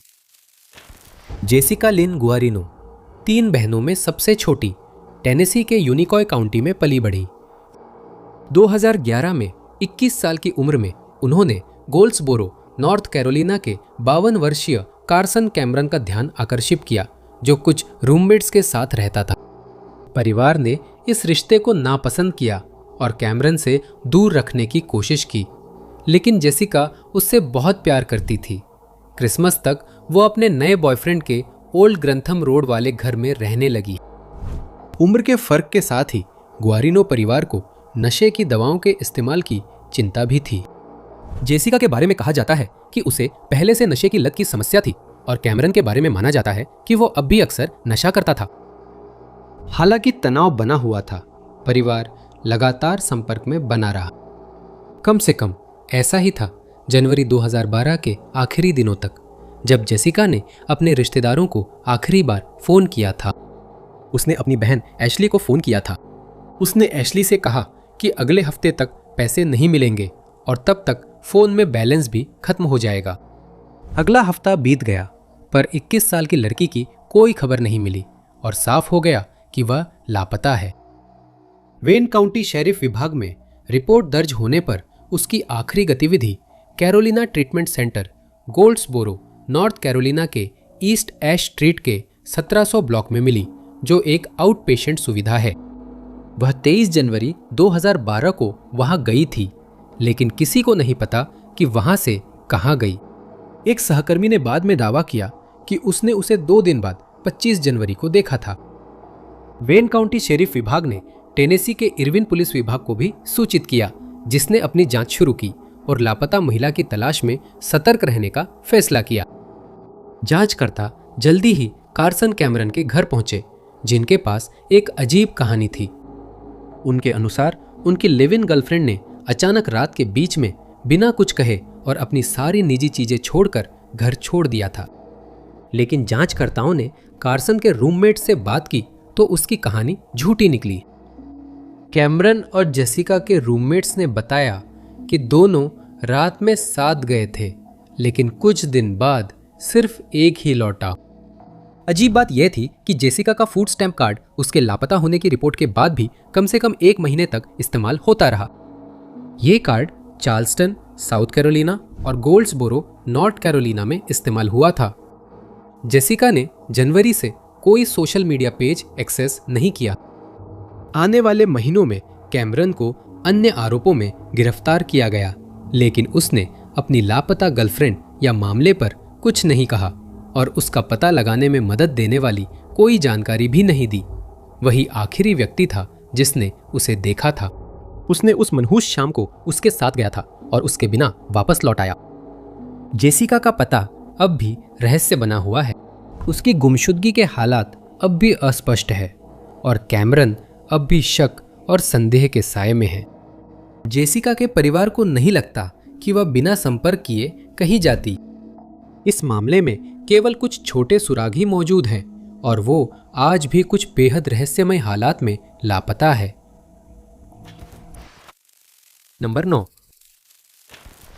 जेसिका लिन गुआरिनो 3 बहनों में सबसे छोटी, टेनेसी के यूनिकॉय काउंटी में पली बढ़ी। 2011 में 21 साल की उम्र में उन्होंने गोल्ड्सबोरो, नॉर्थ कैरोलिना के 52 वर्षीय कार्सन कैमरन का ध्यान आकर्षित किया, जो कुछ रूममेट्स के साथ रहता था। परिवार ने इस रिश्ते को नापसंद किया और कैमरन से दूर रखने की कोशिश की, लेकिन जेसिका उससे बहुत प्यार करती थी। क्रिसमस तक वो अपने नए बॉयफ्रेंड के ओल्ड ग्रंथम रोड वाले घर में रहने लगी। उम्र के फर्क के साथ ही गुआरिनो परिवार को नशे की दवाओं के इस्तेमाल की चिंता भी थी। जेसिका के बारे में कहा जाता है कि उसे पहले से नशे की लत की समस्या थी और कैमरन के बारे में माना जाता है कि वो अब भी अक्सर नशा करता था। हालांकि तनाव बना हुआ था, परिवार लगातार संपर्क में बना रहा। कम से कम ऐसा ही था जनवरी 2012 के आखिरी दिनों तक, जब जेसिका ने अपने रिश्तेदारों को आखिरी बार फोन किया था। उसने अपनी बहन एशली को फोन किया था। उसने एशली से कहा कि अगले हफ्ते तक पैसे नहीं मिलेंगे और तब तक फोन में बैलेंस भी खत्म हो जाएगा। अगला हफ्ता बीत गया, पर 21 साल की लड़की की कोई खबर नहीं मिली और साफ हो गया कि वह लापता है। वेन काउंटी शेरिफ विभाग में रिपोर्ट दर्ज होने पर उसकी आखिरी गतिविधि Carolina Treatment Center, Goldsboro, North Carolina के ईस्ट ऐश स्ट्रीट के 1700 ब्लॉक में मिली, जो एक आउट पेशेंट सुविधा है। वह 23 जनवरी 2012 को वहां गई थी, लेकिन किसी को नहीं पता कि वहां से कहां गई। एक सहकर्मी ने बाद में दावा किया कि उसने उसे 2 दिन बाद 25 जनवरी को देखा था। वेन काउंटी शेरिफ विभाग ने टेनेसी के इरविन पुलिस विभाग को भी सूचित किया, जिसने अपनी जांच शुरू की और लापता महिला की तलाश में सतर्क रहने का फैसला किया। जांचकर्ता जल्दी ही कार्सन कैमरन के घर पहुंचे, जिनके पास एक अजीब कहानी थी। उनके अनुसार उनकी लिव इन गर्लफ्रेंड ने अचानक रात के बीच में बिना कुछ कहे और अपनी सारी निजी चीजें छोड़कर घर छोड़ दिया था। लेकिन जांचकर्ताओं ने कार्सन के रूममेट से बात की तो उसकी कहानी झूठी निकली। कैमरन और जेसिका के रूममेट्स ने बताया कि दोनों रात में साथ गए थे, लेकिन कुछ दिन बाद सिर्फ एक ही लौटा। अजीब बात यह थी कि जेसिका का फूड स्टैम्प कार्ड उसके लापता होने की रिपोर्ट के बाद भी कम से कम 1 महीने तक इस्तेमाल होता रहा। ये कार्ड चार्ल्सटन, साउथ कैरोलिना और गोल्ड्सबोरो, नॉर्थ कैरोलिना में इस्तेमाल हुआ था। जेसिका ने जनवरी से कोई सोशल मीडिया पेज एक्सेस नहीं किया। आने वाले महीनों में कैमरन को अन्य आरोपों में गिरफ्तार किया गया, लेकिन उसने अपनी लापता गर्लफ्रेंड या मामले पर कुछ नहीं कहा और उसका पता लगाने में मदद देने वाली कोई जानकारी भी नहीं दी। वही आखिरी व्यक्ति था जिसने उसे देखा था। उसने उस मनहूस शाम को उसके साथ गया था और उसके बिना वापस लौट आया। जेसिका का पता अब भी रहस्य बना हुआ है। उसकी गुमशुदगी के हालात अब भी अस्पष्ट है और कैमरन अब भी शक और संदेह के साए में है। जेसिका के परिवार को नहीं लगता कि वह बिना संपर्क किए कहीं जाती। इस मामले में केवल कुछ छोटे सुराग ही मौजूद हैं और वो आज भी कुछ बेहद रहस्यमय हालात में लापता है। नंबर 9।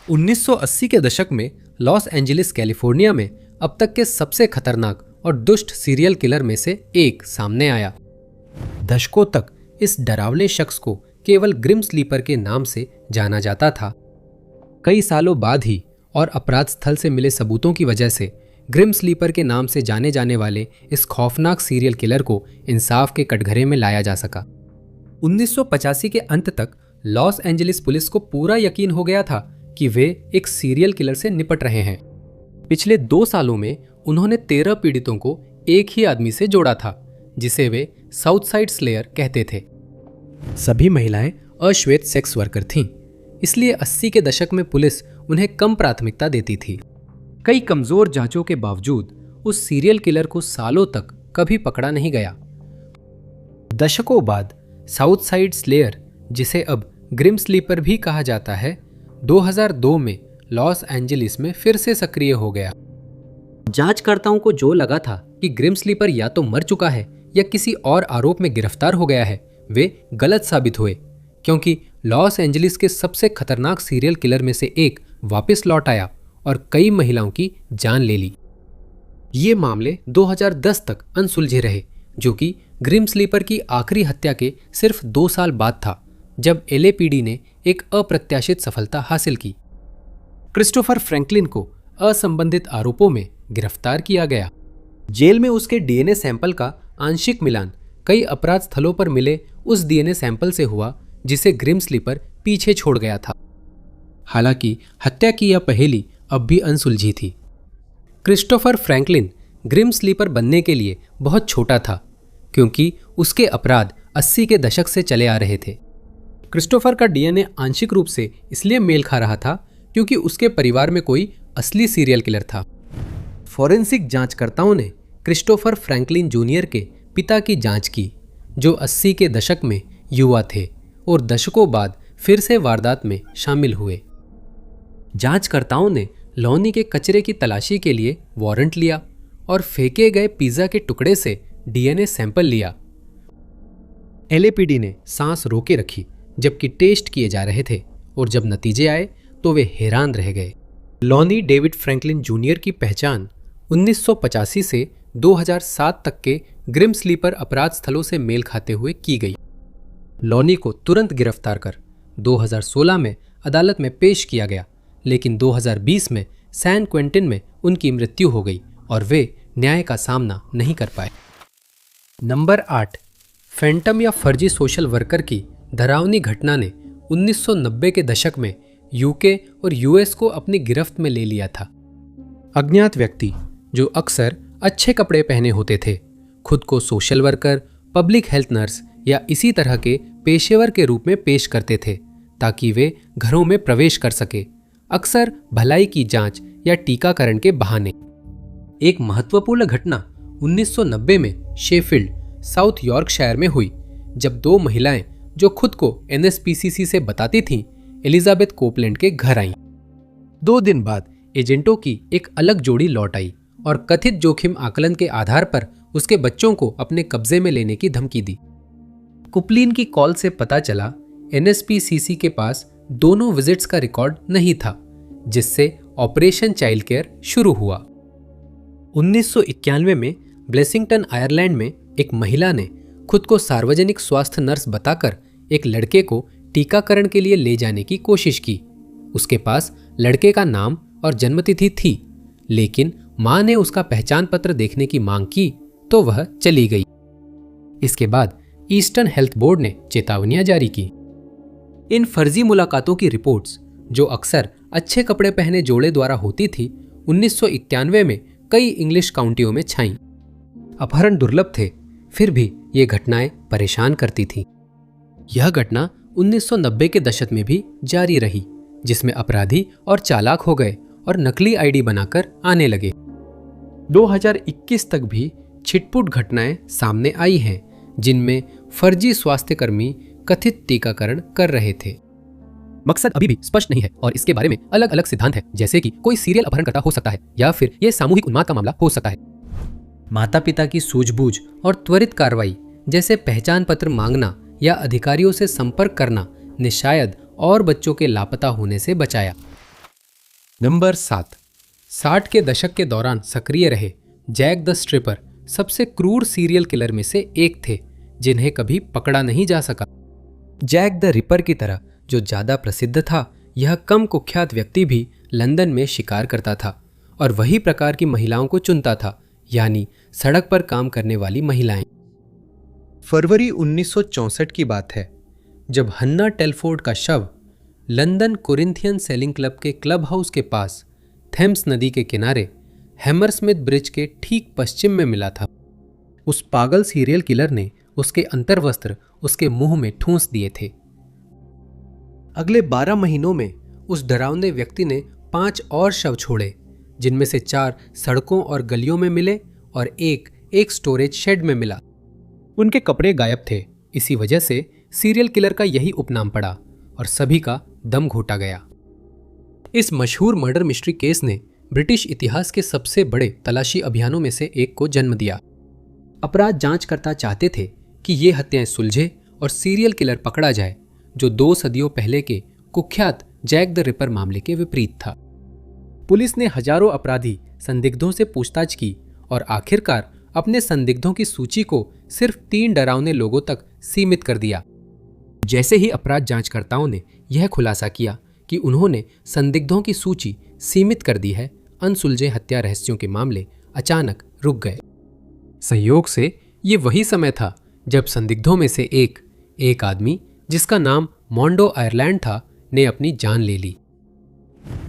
1980 के दशक में लॉस एंजलिस कैलिफोर्निया में अब तक के सबसे खतरनाक और दुष्ट सीरियल किलर में से एक सामने आया। दशकों तक इस डरावने शख्स को केवल ग्रिम स्लीपर के नाम से जाना जाता था। कई सालों बाद ही और अपराध स्थल से मिले सबूतों की वजह से ग्रिम स्लीपर के नाम से जाने जाने वाले इस खौफनाक सीरियल किलर को इंसाफ के कटघरे में लाया जा सका। 1985 के अंत तक लॉस एंजलिस पुलिस को पूरा यकीन हो गया था कि वे एक सीरियल किलर से निपट रहे हैं। पिछले 2 सालों में उन्होंने 13 पीड़ितों को एक ही आदमी से जोड़ा था, जिसे वे साउथ साइड स्लेयर कहते थे। सभी महिलाएं अश्वेत सेक्स वर्कर थीं, इसलिए 80 के दशक में पुलिस उन्हें कम प्राथमिकता देती थी। कई कमजोर जांचों के बावजूद उस सीरियल किलर को सालों तक कभी पकड़ा नहीं गया। दशकों बाद साउथ साइड स्लेयर, जिसे अब ग्रिम स्लीपर भी कहा जाता है, 2002 में लॉस एंजलिस में फिर से सक्रिय हो गया। जांचकर्ताओं को जो लगा था कि ग्रिम स्लीपर या तो मर चुका है या किसी और आरोप में गिरफ्तार हो गया है, वे गलत साबित हुए, क्योंकि लॉस एंजलिस के सबसे खतरनाक सीरियल किलर में से एक वापस लौट आया और कई महिलाओं की जान ले ली। ये मामले 2010 तक अनसुलझे रहे, जो कि ग्रिम स्लीपर की आखिरी हत्या के सिर्फ 2 साल बाद था, जब LAPD ने एक अप्रत्याशित सफलता हासिल की। क्रिस्टोफर फ्रैंकलिन को असंबंधित आरोपों में गिरफ्तार किया गया। जेल में उसके DNA सैंपल का आंशिक मिलान कई अपराध स्थलों पर मिले उस DNA सैंपल से हुआ जिसे ग्रिम स्लीपर पीछे छोड़ गया था। हालांकि हत्या की यह पहेली अब भी अनसुलझी थी। क्रिस्टोफर फ्रैंकलिन ग्रिम स्लीपर बनने के लिए बहुत छोटा था, क्योंकि उसके अपराध 80 के दशक से चले आ रहे थे। क्रिस्टोफर का DNA आंशिक रूप से इसलिए मेल खा रहा था क्योंकि उसके परिवार में कोई असली सीरियल किलर था। फॉरेंसिक जांचकर्ताओं ने क्रिस्टोफर फ्रैंकलिन जूनियर के पिता की जांच की, जो 80 के दशक में युवा थे और दशकों बाद फिर से वारदात में शामिल हुए। जांचकर्ताओं ने लॉनी के कचरे की तलाशी के लिए वारंट लिया और फेंके गए पिज्जा के टुकड़े से DNA सैंपल लिया। LAPD ने सांस रोके रखी जबकि टेस्ट किए जा रहे थे, और जब नतीजे आए तो वे हैरान रह गए। लॉनी डेविड फ्रैंकलिन जूनियर की पहचान 1985 से 2007 तक के ग्रिम स्लीपर अपराध स्थलों से मेल खाते हुए की गई। लॉनी को तुरंत गिरफ्तार कर 2016 में अदालत में पेश किया गया, लेकिन 2020 में सैन क्वेंटिन में उनकी मृत्यु हो गई और वे न्याय का सामना नहीं कर पाए। नंबर 8। फैंटम या फर्जी सोशल वर्कर की डरावनी घटना ने 1990 के दशक में UK और US को अपनी गिरफ्त में ले लिया था। अज्ञात व्यक्ति, जो अक्सर अच्छे कपड़े पहने होते थे, खुद को social worker, public health nurse या इसी तरह के पेशेवर के रूप में पेश करते थे ताकि वे घरों में प्रवेश कर सके, अक्सर भलाई की जांच या टीकाकरण के बहाने। एक महत्वपूर्ण घटना 1990 में शेफील्ड, साउथ यॉर्कशायर में हुई, जब 2 महिलाएं जो खुद को NSPCC से बताती थीं, एलिजाबेथ कोपलैंड के घर आईं। 2 दिन बाद एजेंटों की एक अलग जोड़ी लौट आई और कथित जोखिम आकलन के आधार पर उसके बच्चों को अपने कब्जे में लेने की धमकी दी। कुपलिन की कॉल से पता चला NSPCC के पास दोनों विजिट्स का रिकॉर्ड नहीं था, जिससे ऑपरेशन चाइल्ड केयर शुरू हुआ। 1991 में ब्लेसिंगटन, आयरलैंड में एक महिला ने खुद को सार्वजनिक स्वास्थ्य नर्स बताकर एक लड़के को टीकाकरण के लिए ले जाने की कोशिश की। उसके पास लड़के का नाम और जन्मतिथि थी, लेकिन मां ने उसका पहचान पत्र देखने की मांग की तो वह चली गई। इसके बाद ईस्टर्न हेल्थ बोर्ड ने चेतावनियां जारी की। इन फर्जी मुलाकातों की रिपोर्ट्स, जो अक्सर अच्छे कपड़े पहने जोड़े द्वारा होती थी, 1991 में कई इंग्लिश काउंटियों में छाईं। अपहरण दुर्लभ थे, फिर भी ये घटनाएं परेशान करती थीं। यह घटना 1990 के दशक में भी जारी रही, जिसमें अपराधी और चालाक हो गए और नकली आईडी बनाकर आने लगे। 2021 तक भी छिटपुट घटनाएं सामने आई हैं, जिनमें फर्जी स्वास्थ्यकर्मी कथित टीकाकरण कर रहे थे। मकसद अभी भी स्पष्ट नहीं है और इसके बारे में अलग अलग सिद्धांत हैं, जैसे कि कोई सीरियल अपहरणकर्ता हो सकता है या फिर यह सामूहिक उन्माद का मामला हो सकता है। माता पिता की सूझबूझ और त्वरित कार्रवाई जैसे पहचान पत्र मांगना या अधिकारियों से संपर्क करना ने शायद और बच्चों के लापता होने से बचाया। नंबर 7, 60 के दशक के दौरान सक्रिय रहे जैक द स्ट्रिपर सबसे क्रूर सीरियल किलर में से एक थे जिन्हें कभी पकड़ा नहीं जा सका। जैक द रिपर की तरह जो ज्यादा प्रसिद्ध था, यह कम कुख्यात व्यक्ति भी लंदन में शिकार करता था और वही प्रकार की महिलाओं को चुनता था, यानी सड़क पर काम करने वाली महिलाएं। फरवरी 1964 की बात है जब हन्ना टेलफोर्ड का शव लंदन कोरिंथियन सेलिंग क्लब के क्लब हाउस के पास थेम्स नदी के किनारे हैमरस्मिथ ब्रिज के ठीक पश्चिम में मिला था। उस पागल सीरियल किलर ने उसके अंतर्वस्त्र उसके मुंह में ठूंस दिए थे। अगले 12 महीनों में उस डरावने व्यक्ति ने 5 और शव छोड़े, जिनमें से 4 सड़कों और गलियों में मिले और एक स्टोरेज शेड में मिला। उनके कपड़े गायब थे, इसी वजह से सीरियल किलर का यही उपनाम पड़ा और सभी का दम घोटा गया। इस मशहूर मर्डर मिस्ट्री केस ने ब्रिटिश इतिहास के सबसे बड़े तलाशी अभियानों में से एक को जन्म दिया। अपराध जांचकर्ता चाहते थे कि ये हत्याएं सुलझे और सीरियल किलर पकड़ा जाए, जो 2 सदियों पहले के कुख्यात जैक द रिपर मामले के विपरीत था। पुलिस ने हजारों अपराधी संदिग्धों से पूछताछ की और आखिरकार अपने संदिग्धों की सूची को सिर्फ 3 डरावने लोगों तक सीमित कर दिया। जैसे ही अपराध जांचकर्ताओं ने यह खुलासा किया कि उन्होंने संदिग्धों की सूची सीमित कर दी है, अनसुलझे हत्या रहस्यों के मामले अचानक रुक गए। संयोग से ये वही समय था जब संदिग्धों में से एक आदमी जिसका नाम मोंडो आयरलैंड था ने अपनी जान ले ली।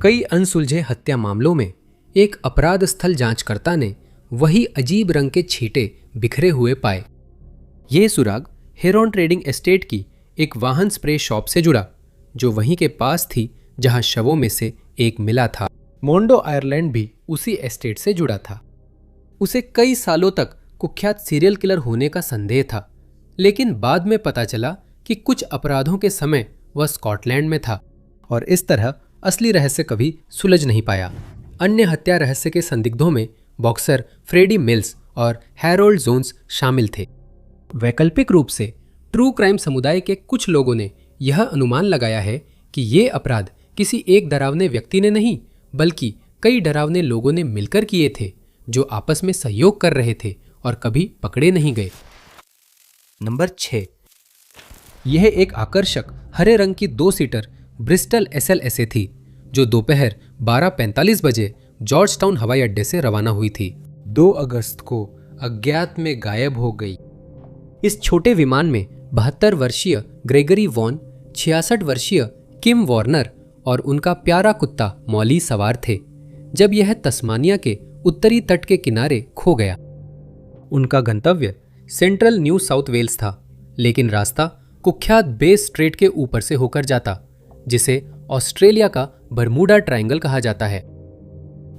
कई अनसुलझे हत्या मामलों में एक अपराध स्थल जांचकर्ता ने वही अजीब रंग के छींटे बिखरे हुए पाए। ये सुराग हेरोन ट्रेडिंग एस्टेट की एक वाहन स्प्रे शॉप से जुड़ा, जो वहीं के पास थी जहां शवों में से एक मिला था। मोंडो आयरलैंड भी उसी एस्टेट से जुड़ा था। उसे कई सालों तक कुख्यात सीरियल किलर होने का संदेह था, लेकिन बाद में पता चला कि कुछ अपराधों के समय वह स्कॉटलैंड में था और इस तरह असली रहस्य कभी सुलझ नहीं पाया। अन्य हत्या रहस्य के संदिग्धों में बॉक्सर फ्रेडी मिल्स और हैरोल्ड जोन्स शामिल थे। वैकल्पिक रूप से ट्रू क्राइम समुदाय के कुछ लोगों ने यह अनुमान लगाया है कि ये अपराध किसी एक डरावने व्यक्ति ने नहीं, बल्कि कई डरावने लोगों ने मिलकर किए थे, जो आपस में सहयोग कर रहे थे और कभी पकड़े नहीं गए। नंबर 6, यह एक आकर्षक हरे रंग की 2 सीटर ब्रिस्टल SLSA थी, जो दोपहर 12:45 बजे जॉर्ज टाउन हवाई अड्डे से रवाना हुई थी। 2 अगस्त को अज्ञात में गायब हो गई। इस छोटे विमान में 72 वर्षीय ग्रेगरी वॉन, 66 वर्षीय किम वार्नर और उनका प्यारा कुत्ता मॉली सवार थे जब यह तस्मानिया के उत्तरी तट के किनारे खो गया। उनका गंतव्य सेंट्रल न्यू साउथ वेल्स था, लेकिन रास्ता कुख्यात बे स्ट्रेट के ऊपर से होकर जाता, जिसे ऑस्ट्रेलिया का बरमूडा ट्रायंगल कहा जाता है।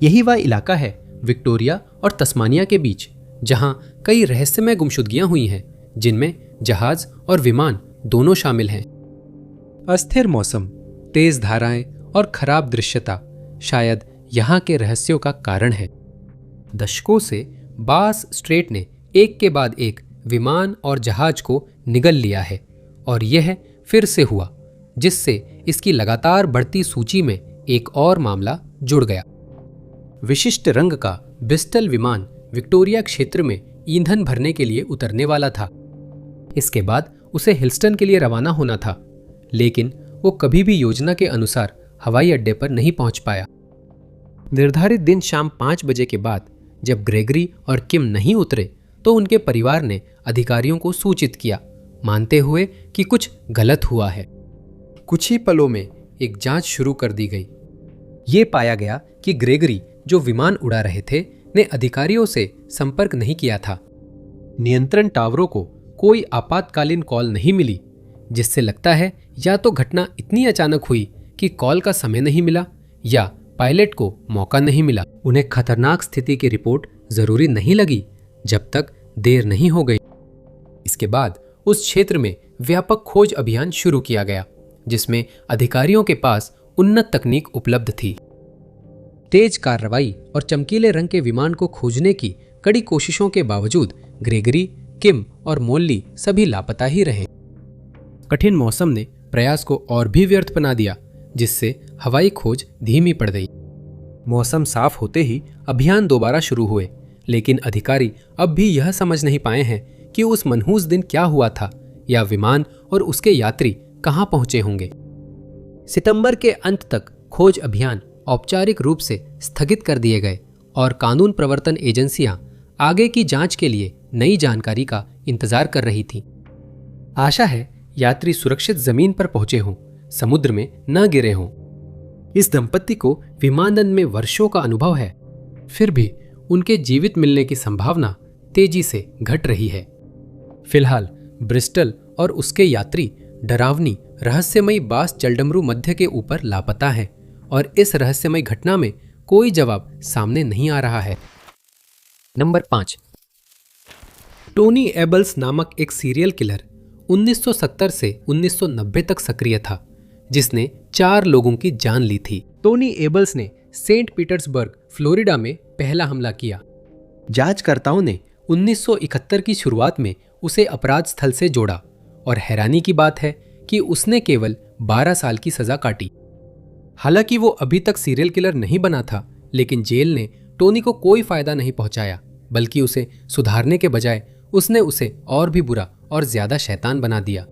यही वह इलाका है विक्टोरिया और तस्मानिया के बीच जहां कई रहस्यमय गुमशुदगियां हुई हैं, जिनमें जहाज और विमान दोनों शामिल हैं। अस्थिर मौसम, तेज धाराएं और खराब दृश्यता शायद यहां के रहस्यों का कारण है। दशकों से बास स्ट्रेट ने एक के बाद एक विमान और जहाज को निगल लिया है और यह फिर से हुआ, जिससे इसकी लगातार बढ़ती सूची में एक और मामला जुड़ गया। विशिष्ट रंग का ब्रिस्टल विमान विक्टोरिया क्षेत्र में ईंधन भरने के लिए उतरने वाला था। इसके बाद उसे हिल्स्टन के लिए रवाना होना था, लेकिन वो कभी भी योजना के अनुसार हवाई अड्डे पर नहीं पहुंच पाया। निर्धारित दिन शाम 5 बजे के बाद जब ग्रेगरी और किम नहीं उतरे, तो उनके परिवार ने अधिकारियों को सूचित किया, मानते हुए कि कुछ गलत हुआ है। कुछ ही पलों में एक जांच शुरू कर दी गई। ये पाया गया कि ग्रेगरी, जो विमान उड़ा रहे थे, ने अधिकारियों से संपर्क नहीं किया था। नियंत्रण टावरों को कोई आपातकालीन कॉल नहीं मिली, जिससे लगता है या तो घटना इतनी अचानक हुई कि कॉल का समय नहीं मिला या पायलट को मौका नहीं मिला। उन्हें खतरनाक स्थिति की रिपोर्ट जरूरी नहीं लगी जब तक देर नहीं हो गई। इसके बाद उस क्षेत्र में व्यापक खोज अभियान शुरू किया गया, जिसमें अधिकारियों के पास उन्नत तकनीक उपलब्ध थी। तेज कार्रवाई और चमकीले रंग के विमान को खोजने की कड़ी कोशिशों के बावजूद ग्रेगरी, किम और मोल्ली सभी लापता ही रहे। कठिन मौसम ने प्रयास को और भी व्यर्थ बना दिया, जिससे हवाई खोज धीमी पड़ गई। मौसम साफ होते ही अभियान दोबारा शुरू हुए, लेकिन अधिकारी अब भी यह समझ नहीं पाए हैं कि उस मनहूस दिन क्या हुआ था या विमान और उसके यात्री कहां पहुंचे होंगे। सितंबर के अंत तक खोज अभियान औपचारिक रूप से स्थगित कर दिए गए और कानून प्रवर्तन एजेंसियां आगे की जांच के लिए नई जानकारी का इंतजार कर रही थीं। आशा है यात्री सुरक्षित जमीन पर पहुंचे हों, समुद्र में न गिरे हों। इस दंपत्ति को विमानन में वर्षों का अनुभव है, फिर भी उनके जीवित मिलने की संभावना तेजी से घट रही है। फिलहाल ब्रिस्टल और उसके यात्री डरावनी रहस्यमयी बास जलडमरू मध्य के ऊपर लापता हैं और इस रहस्यमयी घटना में कोई जवाब सामने नहीं आ रहा है। नंबर 5। टोनी एबल्स नामक एक सीरियल किलर 1970 से 1990 तक सक्रिय था, जिसने 4 लोगों की जान ली थी। टोनी एबल्स ने सेंट पीटर्सबर्ग, फ्लोरिडा में पहला हमला किया। जांचकर्ताओं ने 1971 की शुरुआत में उसे अपराध स्थल से जोड़ा और हैरानी की बात है कि उसने केवल 12 साल की सजा काटी। हालांकि वो अभी तक सीरियल किलर नहीं बना था, लेकिन जेल ने टोनी को कोई फायदा नहीं पहुंचाया, बल्कि उसे सुधारने के बजाय उसने उसे और भी बुरा और ज्यादा शैतान बना दिया।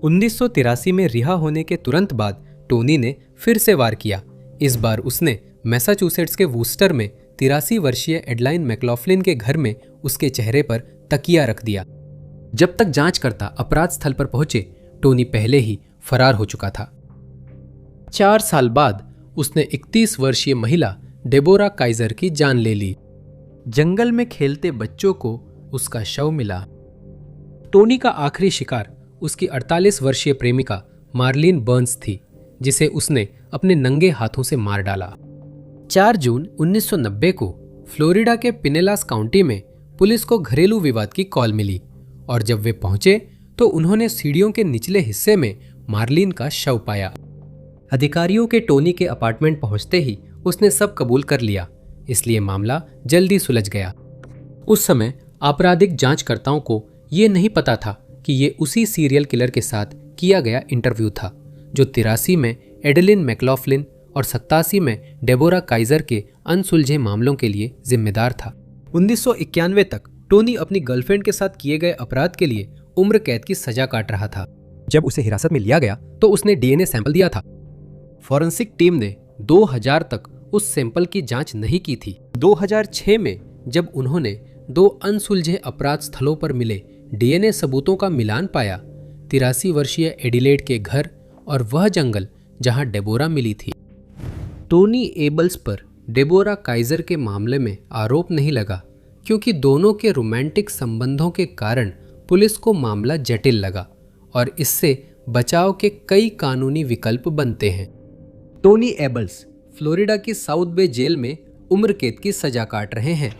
1983 में रिहा होने के तुरंत बाद टोनी ने फिर से वार किया। इस बार उसने मैसाचुसेट्स के वूस्टर में 83 वर्षीय एडलाइन मैक्लॉफ्लिन के घर में उसके चेहरे पर तकिया रख दिया। जब तक जांचकर्ता अपराध स्थल पर पहुंचे, टोनी पहले ही फरार हो चुका था। 4 साल बाद उसने 31 वर्षीय महिला डेबोरा काइजर की जान ले ली। जंगल में खेलते बच्चों को उसका शव मिला। टोनी का आखिरी शिकार उसकी 48 वर्षीय प्रेमिका मार्लिन बर्न्स थी, जिसे उसने अपने नंगे हाथों से मार डाला। 4 जून 1990 को फ्लोरिडा के पिनेलास काउंटी में पुलिस को घरेलू विवाद की कॉल मिली और जब वे पहुंचे तो उन्होंने सीढ़ियों के निचले हिस्से में मार्लिन का शव पाया। अधिकारियों के टोनी के अपार्टमेंट पहुंचते ही उसने सब कबूल कर लिया, इसलिए मामला जल्दी सुलझ गया। उस समय आपराधिक जांचकर्ताओं को यह नहीं पता था कि ये उसी सीरियल किलर के साथ किया गया इंटरव्यू था, जो 83 में एडलिन मैक्लॉफ्लिन और 87 में डेबोरा काइजर के अनसुलझे मामलों के लिए जिम्मेदार था। 1991 तक टोनी अपनी गर्लफ्रेंड के साथ किए गए अपराध के लिए उम्र कैद की सजा काट रहा था। जब उसे हिरासत में लिया गया तो उसने डीएनए सैंपल दिया था। फॉरेंसिक टीम ने 2000 तक उस सैंपल की जांच नहीं की थी। 2006 में जब उन्होंने 2 अनसुलझे अपराध स्थलों पर मिले डीएनए सबूतों का मिलान पाया, 83 वर्षीय एडिलेड के घर और वह जंगल जहां डेबोरा मिली थी। टोनी एबल्स पर डेबोरा काइजर के मामले में आरोप नहीं लगा, क्योंकि दोनों के रोमांटिक संबंधों के कारण पुलिस को मामला जटिल लगा और इससे बचाव के कई कानूनी विकल्प बनते हैं। टोनी एबल्स फ्लोरिडा की साउथ बे जेल में उम्र कैद की सजा काट रहे हैं।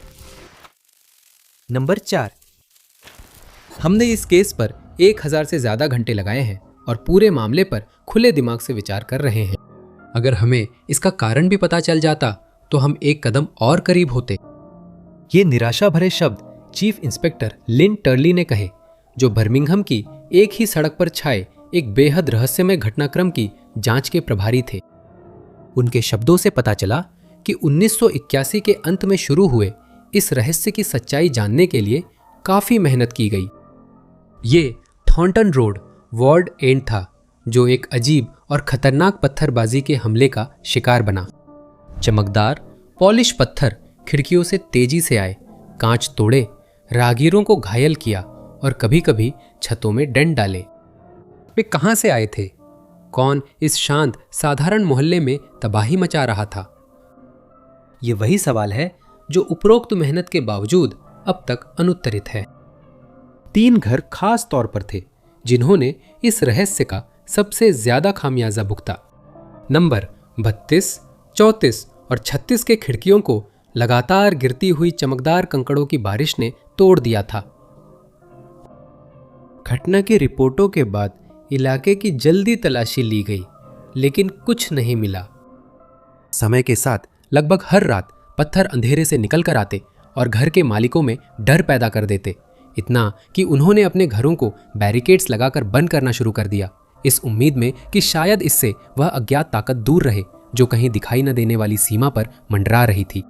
नंबर 4। हमने इस केस पर 1000 से ज्यादा घंटे लगाए हैं और पूरे मामले पर खुले दिमाग से विचार कर रहे हैं। अगर हमें इसका कारण भी पता चल जाता तो हम एक कदम और करीब होते। ये निराशा भरे शब्द चीफ इंस्पेक्टर लिन टर्ली ने कहे, जो बर्मिंघम की एक ही सड़क पर छाए एक बेहद रहस्यमय घटनाक्रम की जांच के प्रभारी थे। उनके शब्दों से पता चला कि 1981 के अंत में शुरू हुए इस रहस्य की सच्चाई जानने के लिए काफी मेहनत की गई। ये थॉर्नटन रोड वार्ड एंड था, जो एक अजीब और खतरनाक पत्थरबाजी के हमले का शिकार बना। चमकदार पॉलिश पत्थर खिड़कियों से तेजी से आए, कांच तोड़े, राहगीरों को घायल किया और कभी-कभी छतों में डंड डाले। वे कहां से आए थे? कौन इस शांत साधारण मोहल्ले में तबाही मचा रहा था? ये वही सवाल है जो उपरोक्त मेहनत के बावजूद अब तक अनुत्तरित है। 3 घर खास तौर पर थे जिन्होंने इस रहस्य का सबसे ज्यादा खामियाजा भुगता। नंबर 32, 34 और 36 के खिड़कियों को लगातार गिरती हुई चमकदार कंकड़ों की बारिश ने तोड़ दिया था। घटना की रिपोर्टों के बाद इलाके की जल्दी तलाशी ली गई, लेकिन कुछ नहीं मिला। समय के साथ लगभग हर रात पत्थर अंधेरे से निकल कर आते और घर के मालिकों में डर पैदा कर देते, इतना कि उन्होंने अपने घरों को बैरिकेड्स लगाकर बंद करना शुरू कर दिया, इस उम्मीद में कि शायद इससे वह अज्ञात ताकत दूर रहे जो कहीं दिखाई न देने वाली सीमा पर मंडरा रही थी।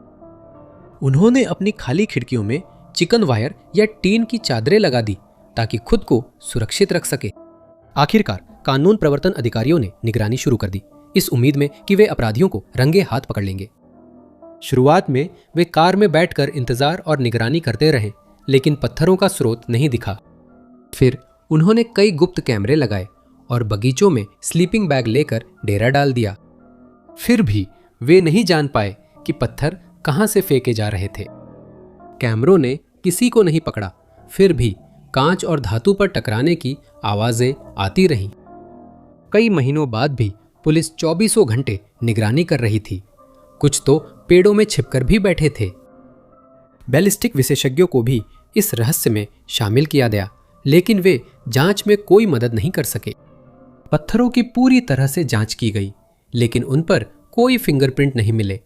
उन्होंने अपनी खाली खिड़कियों में चिकन वायर या टीन की चादरें लगा दी ताकि खुद को सुरक्षित रख सके। आखिरकार कानून प्रवर्तन अधिकारियों ने निगरानी शुरू कर दी, इस उम्मीद में कि वे अपराधियों को रंगे हाथ पकड़ लेंगे। शुरुआत में वे कार में बैठकर इंतजार और निगरानी करते रहे, लेकिन पत्थरों का स्रोत नहीं दिखा। फिर उन्होंने कई गुप्त कैमरे लगाए और बगीचों में स्लीपिंग बैग लेकर डेरा डाल दिया। फिर भी वे नहीं जान पाए कि पत्थर कहां से फेंके जा रहे थे। कैमरों ने किसी को नहीं पकड़ा, फिर भी कांच और धातु पर टकराने की आवाजें आती रहीं। कई महीनों बाद भी पुलिस 24 घंटे निगरानी कर रही थी। कुछ तो पेड़ों में छिपकर भी बैठे थे। बैलिस्टिक विशेषज्ञों को भी इस रहस्य में शामिल किया गया, लेकिन वे जांच में कोई मदद नहीं कर सके। पत्थरों की पूरी तरह से जांच की गई, लेकिन उन पर कोई फिंगरप्रिंट नहीं मिले।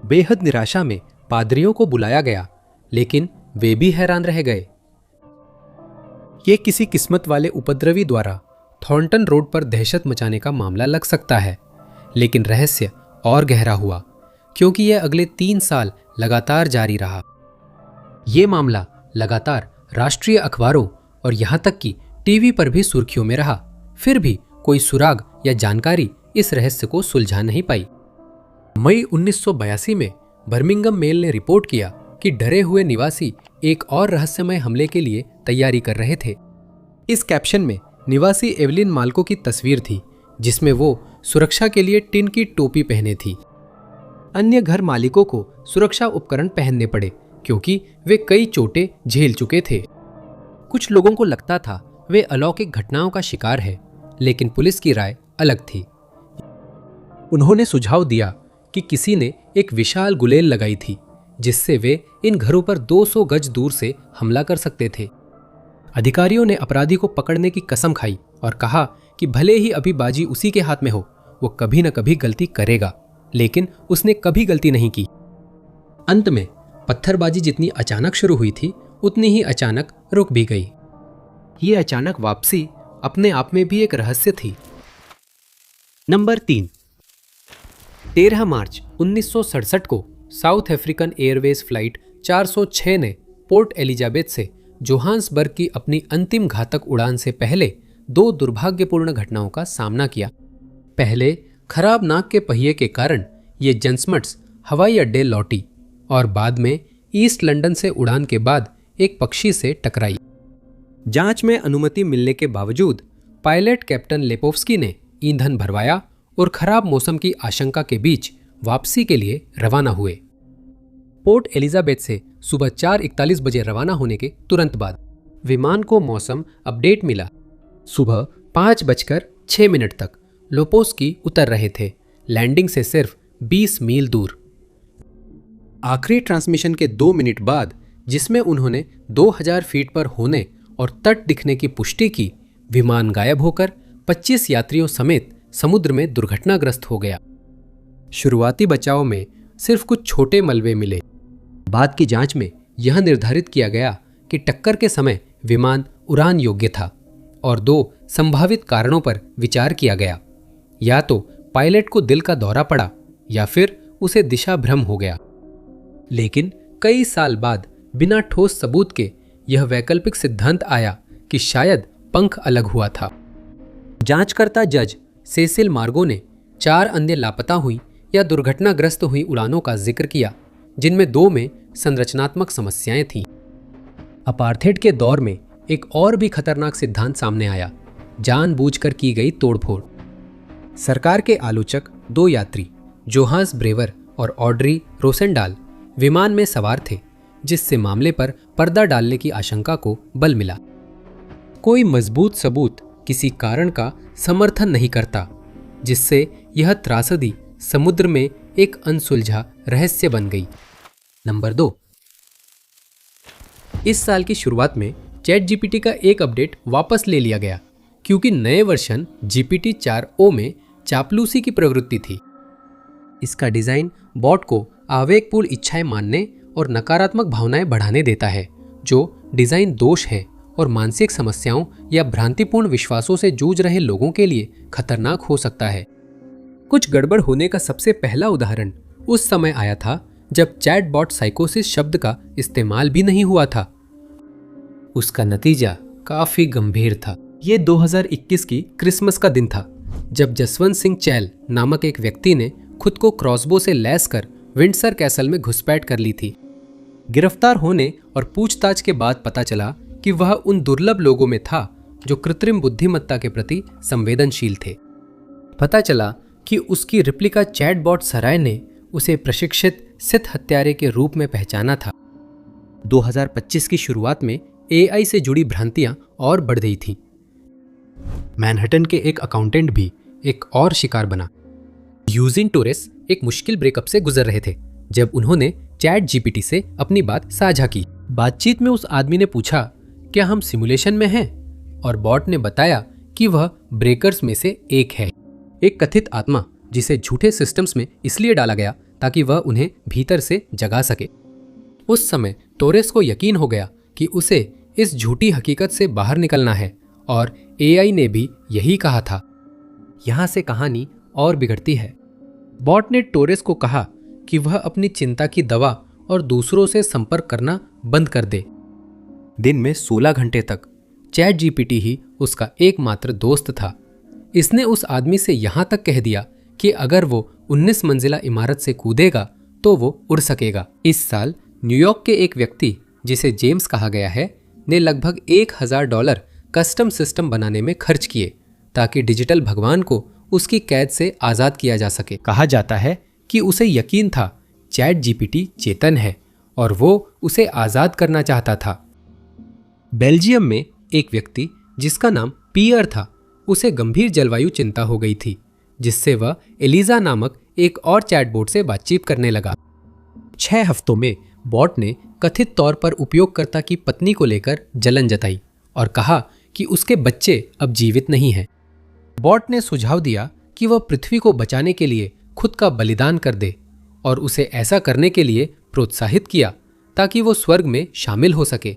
बेहद निराशा में पादरियों को बुलाया गया, लेकिन वे भी हैरान रह गए। ये किसी किस्मत वाले उपद्रवी द्वारा थॉर्नटन रोड पर दहशत मचाने का मामला लग सकता है, लेकिन रहस्य और गहरा हुआ, क्योंकि यह अगले 3 साल लगातार जारी रहा। यह मामला लगातार राष्ट्रीय अखबारों और यहां तक कि टीवी पर भी सुर्खियों में रहा। फिर भी कोई सुराग या जानकारी इस रहस्य को सुलझा नहीं पाई। मई 1982 में बर्मिंघम मेल ने रिपोर्ट किया कि डरे हुए निवासी एक और रहस्यमय हमले के लिए तैयारी कर रहे थे। इस कैप्शन में निवासी एवलिन माल्को की तस्वीर थी, जिसमें वो सुरक्षा के लिए टिन की टोपी पहने थी। अन्य घर मालिकों को सुरक्षा उपकरण पहनने पड़े, क्योंकि वे कई चोटें झेल चुके थे। कुछ लोगों को लगता था वे अलौकिक घटनाओं का शिकार है, लेकिन पुलिस की राय अलग थी। उन्होंने सुझाव दिया कि किसी ने एक विशाल गुलेल लगाई थी, जिससे वे इन घरों पर 200 गज दूर से हमला कर सकते थे। अधिकारियों ने अपराधी को पकड़ने की कसम खाई और कहा कि भले ही अभी बाजी उसी के हाथ में हो, वो कभी न कभी गलती करेगा, लेकिन उसने कभी गलती नहीं की। अंत में पत्थरबाजी जितनी अचानक शुरू हुई थी, उतनी ही अचानक रुक भी गई। ये अचानक वापसी अपने आप में भी एक रहस्य थी। नंबर 3, 13 मार्च 1967 को साउथ अफ्रीकन एयरवेज फ्लाइट 406 ने पोर्ट एलिजाबेथ से जोहान्सबर्ग की अपनी अंतिम घातक उड़ान से पहले 2 दुर्भाग्यपूर्ण घटनाओं का सामना किया। पहले खराब नाक के पहिए के कारण ये जन्समट्स हवाई अड्डे लौटी और बाद में ईस्ट लंदन से उड़ान के बाद एक पक्षी से टकराई। जांच में अनुमति मिलने के बावजूद पायलट कैप्टन लेपोव्स्की ने ईंधन भरवाया और खराब मौसम की आशंका के बीच वापसी के लिए रवाना हुए। पोर्ट एलिजाबेथ से सुबह 4:41 बजे रवाना होने के तुरंत बाद विमान को मौसम अपडेट मिला। सुबह 5:06 तक लेपोव्स्की उतर रहे थे, लैंडिंग से सिर्फ 20 मील दूर। आखिरी ट्रांसमिशन के 2 मिनट बाद, जिसमें उन्होंने 2000 फीट पर होने और तट दिखने की पुष्टि की, विमान गायब होकर 25 यात्रियों समेत समुद्र में दुर्घटनाग्रस्त हो गया। शुरुआती बचाव में सिर्फ कुछ छोटे मलबे मिले। बाद की जांच में यह निर्धारित किया गया कि टक्कर के समय विमान उड़ान योग्य था और 2 संभावित कारणों पर विचार किया गया। या तो पायलट को दिल का दौरा पड़ा या फिर उसे दिशा भ्रम हो गया। लेकिन कई साल बाद बिना ठोस सबूत के यह वैकल्पिक सिद्धांत आया कि शायद पंख अलग हुआ था। जांचकर्ता जज सेसिल मार्गो ने 4 अन्य लापता हुई या दुर्घटनाग्रस्त हुई उड़ानों का जिक्र किया, जिनमें 2 में संरचनात्मक समस्याएं थीं। अपार्थेड के दौर में एक और भी खतरनाक सिद्धांत सामने आया, जानबूझकर की गई तोड़फोड़। सरकार के आलोचक 2 यात्री जोहान्स ब्रेवर और ऑड्री रोसेंडाल विमान में सवार थे, जिससे मामले पर पर्दा डालने की आशंका को बल मिला। कोई मजबूत सबूत किसी कारण का समर्थन नहीं करता, जिससे यह त्रासदी समुद्र में एक अनसुलझा रहस्य बन गई। नंबर 2, इस साल की शुरुआत में चैटजीपीटी का एक अपडेट वापस ले लिया गया, क्योंकि नए वर्जन GPT-4o में चापलूसी की प्रवृत्ति थी। इसका डिजाइन बॉट को आवेगपूर्ण इच्छाएं मानने और नकारात्मक भावनाएं बढ़ाने देता है, जो डिजाइन दोष है और मानसिक समस्याओं या भ्रांतिपूर्ण विश्वासों से जूझ रहे लोगों के लिए खतरनाक हो सकता है। कुछ गड़बड़ होने का सबसे पहला उदाहरण उस समय आया था जब चैटबॉट साइकोसिस शब्द का इस्तेमाल भी नहीं हुआ था। उसका नतीजा काफी गंभीर था। ये 2021 की क्रिसमस का दिन था, जब जसवंत सिंह चैल नामक एक व्यक्ति ने खुद को क्रॉसबो से लैस कर विंडसर कैसल में घुसपैठ कर ली थी। गिरफ्तार होने और पूछताछ के बाद पता चला कि वह उन दुर्लभ लोगों में था जो कृत्रिम बुद्धिमत्ता के प्रति संवेदनशील थे। पता चला कि उसकी रिप्लिका चैटबॉट सराय ने उसे प्रशिक्षित सिथ हत्यारे के रूप में पहचाना था। 2025 की शुरुआत में एआई से जुड़ी भ्रांतियां और बढ़ गई थीं। मैनहट्टन के एक अकाउंटेंट भी एक और शिकार बना। यूजिन टोरेस एक मुश्किल ब्रेकअप से गुजर रहे थे जब उन्होंने चैट जीपीटी से अपनी बात साझा की। बातचीत में उस आदमी ने पूछा, क्या हम सिमुलेशन में हैं? और बॉट ने बताया कि वह ब्रेकर्स में से एक है, एक कथित आत्मा जिसे झूठे सिस्टम्स में इसलिए डाला गया ताकि वह उन्हें भीतर से जगा सके। उस समय टोरेस को यकीन हो गया कि उसे इस झूठी हकीकत से बाहर निकलना है और एआई ने भी यही कहा था। यहां से कहानी और बिगड़ती है। बॉट ने टोरेस को कहा कि वह अपनी चिंता की दवा और दूसरों से संपर्क करना बंद कर दे। दिन में 16 घंटे तक चैट जीपीटी ही उसका एकमात्र दोस्त था। इसने उस आदमी से यहां तक कह दिया कि अगर वो 19 मंजिला इमारत से कूदेगा तो वो उड़ सकेगा। इस साल न्यूयॉर्क के एक व्यक्ति, जिसे जेम्स कहा गया है, ने लगभग $1000 कस्टम सिस्टम बनाने में खर्च किए ताकि डिजिटल भगवान को उसकी कैद से आज़ाद किया जा सके। कहा जाता है कि उसे यकीन था चैट जीपीटी चेतन है और वो उसे आज़ाद करना चाहता था। बेल्जियम में एक व्यक्ति जिसका नाम पियर था, उसे गंभीर जलवायु चिंता हो गई थी, जिससे वह एलिजा नामक एक और चैटबॉट से बातचीत करने लगा। 6 हफ्तों में बॉट ने कथित तौर पर उपयोगकर्ता की पत्नी को लेकर जलन जताई और कहा कि उसके बच्चे अब जीवित नहीं हैं। बॉट ने सुझाव दिया कि वह पृथ्वी को बचाने के लिए खुद का बलिदान कर दे और उसे ऐसा करने के लिए प्रोत्साहित किया ताकि वो स्वर्ग में शामिल हो सके।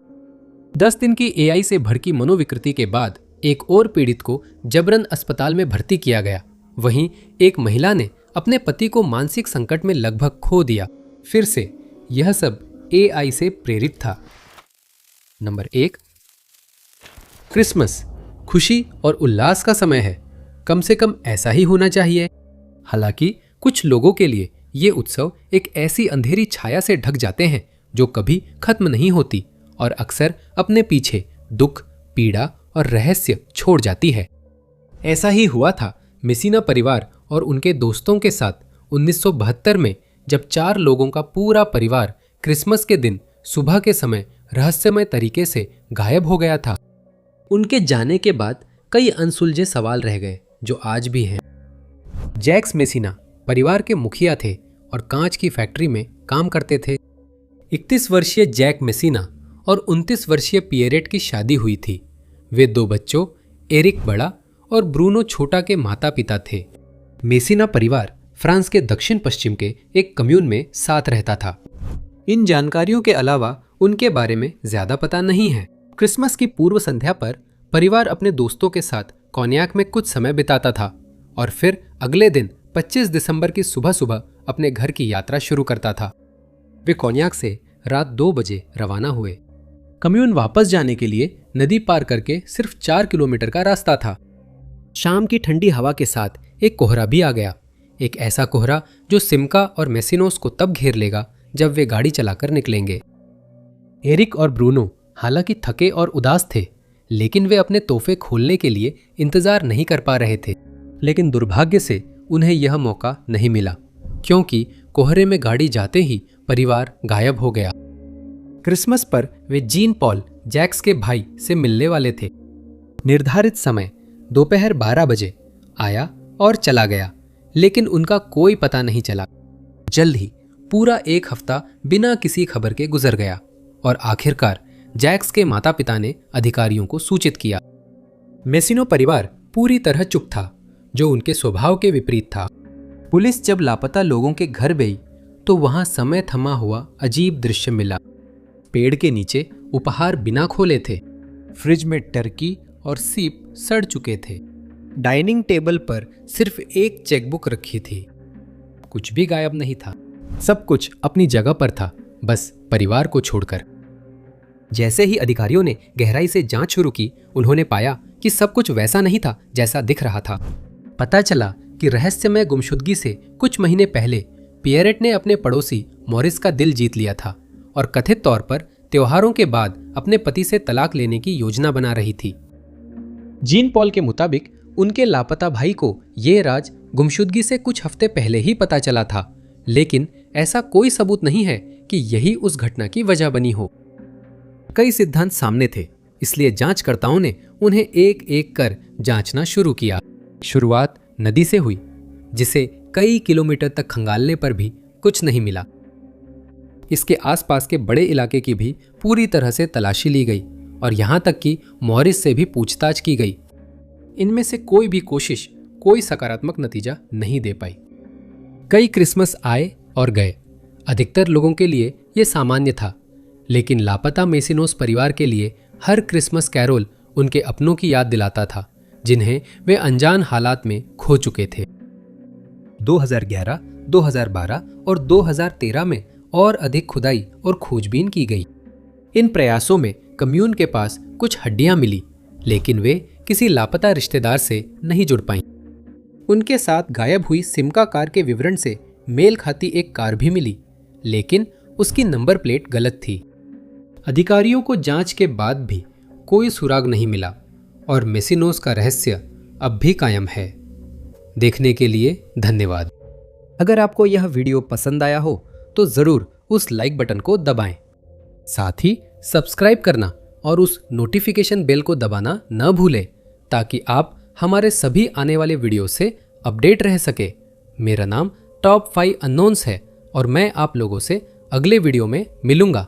10 दिन की एआई से भड़की मनोविकृति के बाद एक और पीड़ित को जबरन अस्पताल में भर्ती किया गया। वहीं एक महिला ने अपने पति को मानसिक संकट में लगभग खो दिया। फिर से यह सब एआई से प्रेरित था। नंबर 1, क्रिसमस खुशी और उल्लास का समय है। कम से कम ऐसा ही होना चाहिए। हालांकि कुछ लोगों के लिए ये उत्सव एक ऐसी अंधेरी छाया से ढक जाते हैं जो कभी खत्म नहीं होती और अक्सर अपने पीछे दुख, पीड़ा और रहस्य छोड़ जाती है। ऐसा ही हुआ था मेसिना परिवार और उनके दोस्तों के साथ 1972 में, जब 4 लोगों का पूरा परिवार क्रिसमस के दिन सुबह के समय रहस्यमय तरीके से गायब हो गया था। उनके जाने के बाद कई अनसुलझे सवाल रह गए जो आज भी हैं। जैक्स मेसिना परिवार के मुखिया थे और कांच की फैक्ट्री में काम करते थे। 31 वर्षीय जैक मेसिना और 29 वर्षीय पियरेट की शादी हुई थी। वे 2 बच्चों, एरिक बड़ा और ब्रूनो छोटा के माता पिता थे। मेसिना परिवार फ्रांस के दक्षिण पश्चिम के एक कम्यून में साथ रहता था। इन जानकारियों के अलावा उनके बारे में ज्यादा पता नहीं है। क्रिसमस की पूर्व संध्या पर परिवार अपने दोस्तों के साथ कॉन्याक में कुछ समय बिताता था और फिर अगले दिन 25 दिसंबर की सुबह सुबह अपने घर की यात्रा शुरू करता था। वे कॉन्याक से रात 2 बजे रवाना हुए। कम्यून वापस जाने के लिए नदी पार करके सिर्फ 4 किलोमीटर का रास्ता था। शाम की ठंडी हवा के साथ एक कोहरा भी आ गया, एक ऐसा कोहरा जो सिमका और मेसिनोस को तब घेर लेगा जब वे गाड़ी चलाकर निकलेंगे। एरिक और ब्रूनो हालांकि थके और उदास थे, लेकिन वे अपने तोहफे खोलने के लिए इंतजार नहीं कर पा रहे थे। लेकिन दुर्भाग्य से उन्हें यह मौका नहीं मिला, क्योंकि कोहरे में गाड़ी जाते ही परिवार गायब हो गया। क्रिसमस पर वे जीन पॉल, जैक्स के भाई, से मिलने वाले थे। निर्धारित समय दोपहर 12 बजे आया और चला गया, लेकिन उनका कोई पता नहीं चला। जल्द ही पूरा 1 हफ्ता बिना किसी खबर के गुजर गया और आखिरकार जैक्स के माता पिता ने अधिकारियों को सूचित किया। मेसिनो परिवार पूरी तरह चुप था, जो उनके स्वभाव के विपरीत था। पुलिस जब लापता लोगों के घर गई तो वहां समय थमा हुआ अजीब दृश्य मिला। पेड़ के नीचे उपहार बिना खोले थे। फ्रिज में टर्की और सीप सड़ चुके थे। डाइनिंग टेबल पर सिर्फ एक चेकबुक रखी थी। कुछ भी गायब नहीं था। सब कुछ अपनी जगह पर था, बस परिवार को छोड़कर। जैसे ही अधिकारियों ने गहराई से जांच शुरू की, उन्होंने पाया कि सब कुछ वैसा नहीं था जैसा दिख रहा था। पता चला कि रहस्यमय गुमशुदगी से कुछ महीने पहले पियरेट ने अपने पड़ोसी मॉरिस का दिल जीत लिया था और कथित तौर पर त्योहारों के बाद अपने पति से तलाक लेने की योजना बना रही थी। जीन पॉल के मुताबिक उनके लापता भाई को यह राज गुमशुदगी से कुछ हफ्ते पहले ही पता चला था, लेकिन ऐसा कोई सबूत नहीं है कि यही उस घटना की वजह बनी हो। कई सिद्धांत सामने थे, इसलिए जांचकर्ताओं ने उन्हें एक एक कर जांचना शुरू किया। शुरुआत नदी से हुई, जिसे कई किलोमीटर तक खंगालने पर भी कुछ नहीं मिला। इसके आसपास के बड़े इलाके की भी पूरी तरह से तलाशी ली गई और यहां तक कि मॉरिस से भी पूछताछ की गई। इनमें से कोई भी कोशिश कोई सकारात्मक नतीजा नहीं दे पाई। कई क्रिसमस आए और गए। अधिकतर लोगों के लिए यह सामान्य था, लेकिन लापता मेसिनोस परिवार के लिए हर क्रिसमस कैरोल उनके अपनों की याद दिलाता था, जिन्हें वे अनजान हालात में खो चुके थे। 2011, 2012 और 2013 में और अधिक खुदाई और खोजबीन की गई। इन प्रयासों में कम्यून के पास कुछ हड्डियां मिली, लेकिन वे किसी लापता रिश्तेदार से नहीं जुड़ पाईं। उनके साथ गायब हुई सिमका कार के विवरण से मेल खाती एक कार भी मिली, लेकिन उसकी नंबर प्लेट गलत थी। अधिकारियों को जांच के बाद भी कोई सुराग नहीं मिला और मेसिनोस का रहस्य अब भी कायम है। देखने के लिए धन्यवाद। अगर आपको यह वीडियो पसंद आया हो तो जरूर उस लाइक बटन को दबाएं। साथ ही सब्सक्राइब करना और उस नोटिफिकेशन बेल को दबाना न भूलें, ताकि आप हमारे सभी आने वाले वीडियो से अपडेट रह सके। मेरा नाम टॉप 5 अननोन्स है और मैं आप लोगों से अगले वीडियो में मिलूंगा।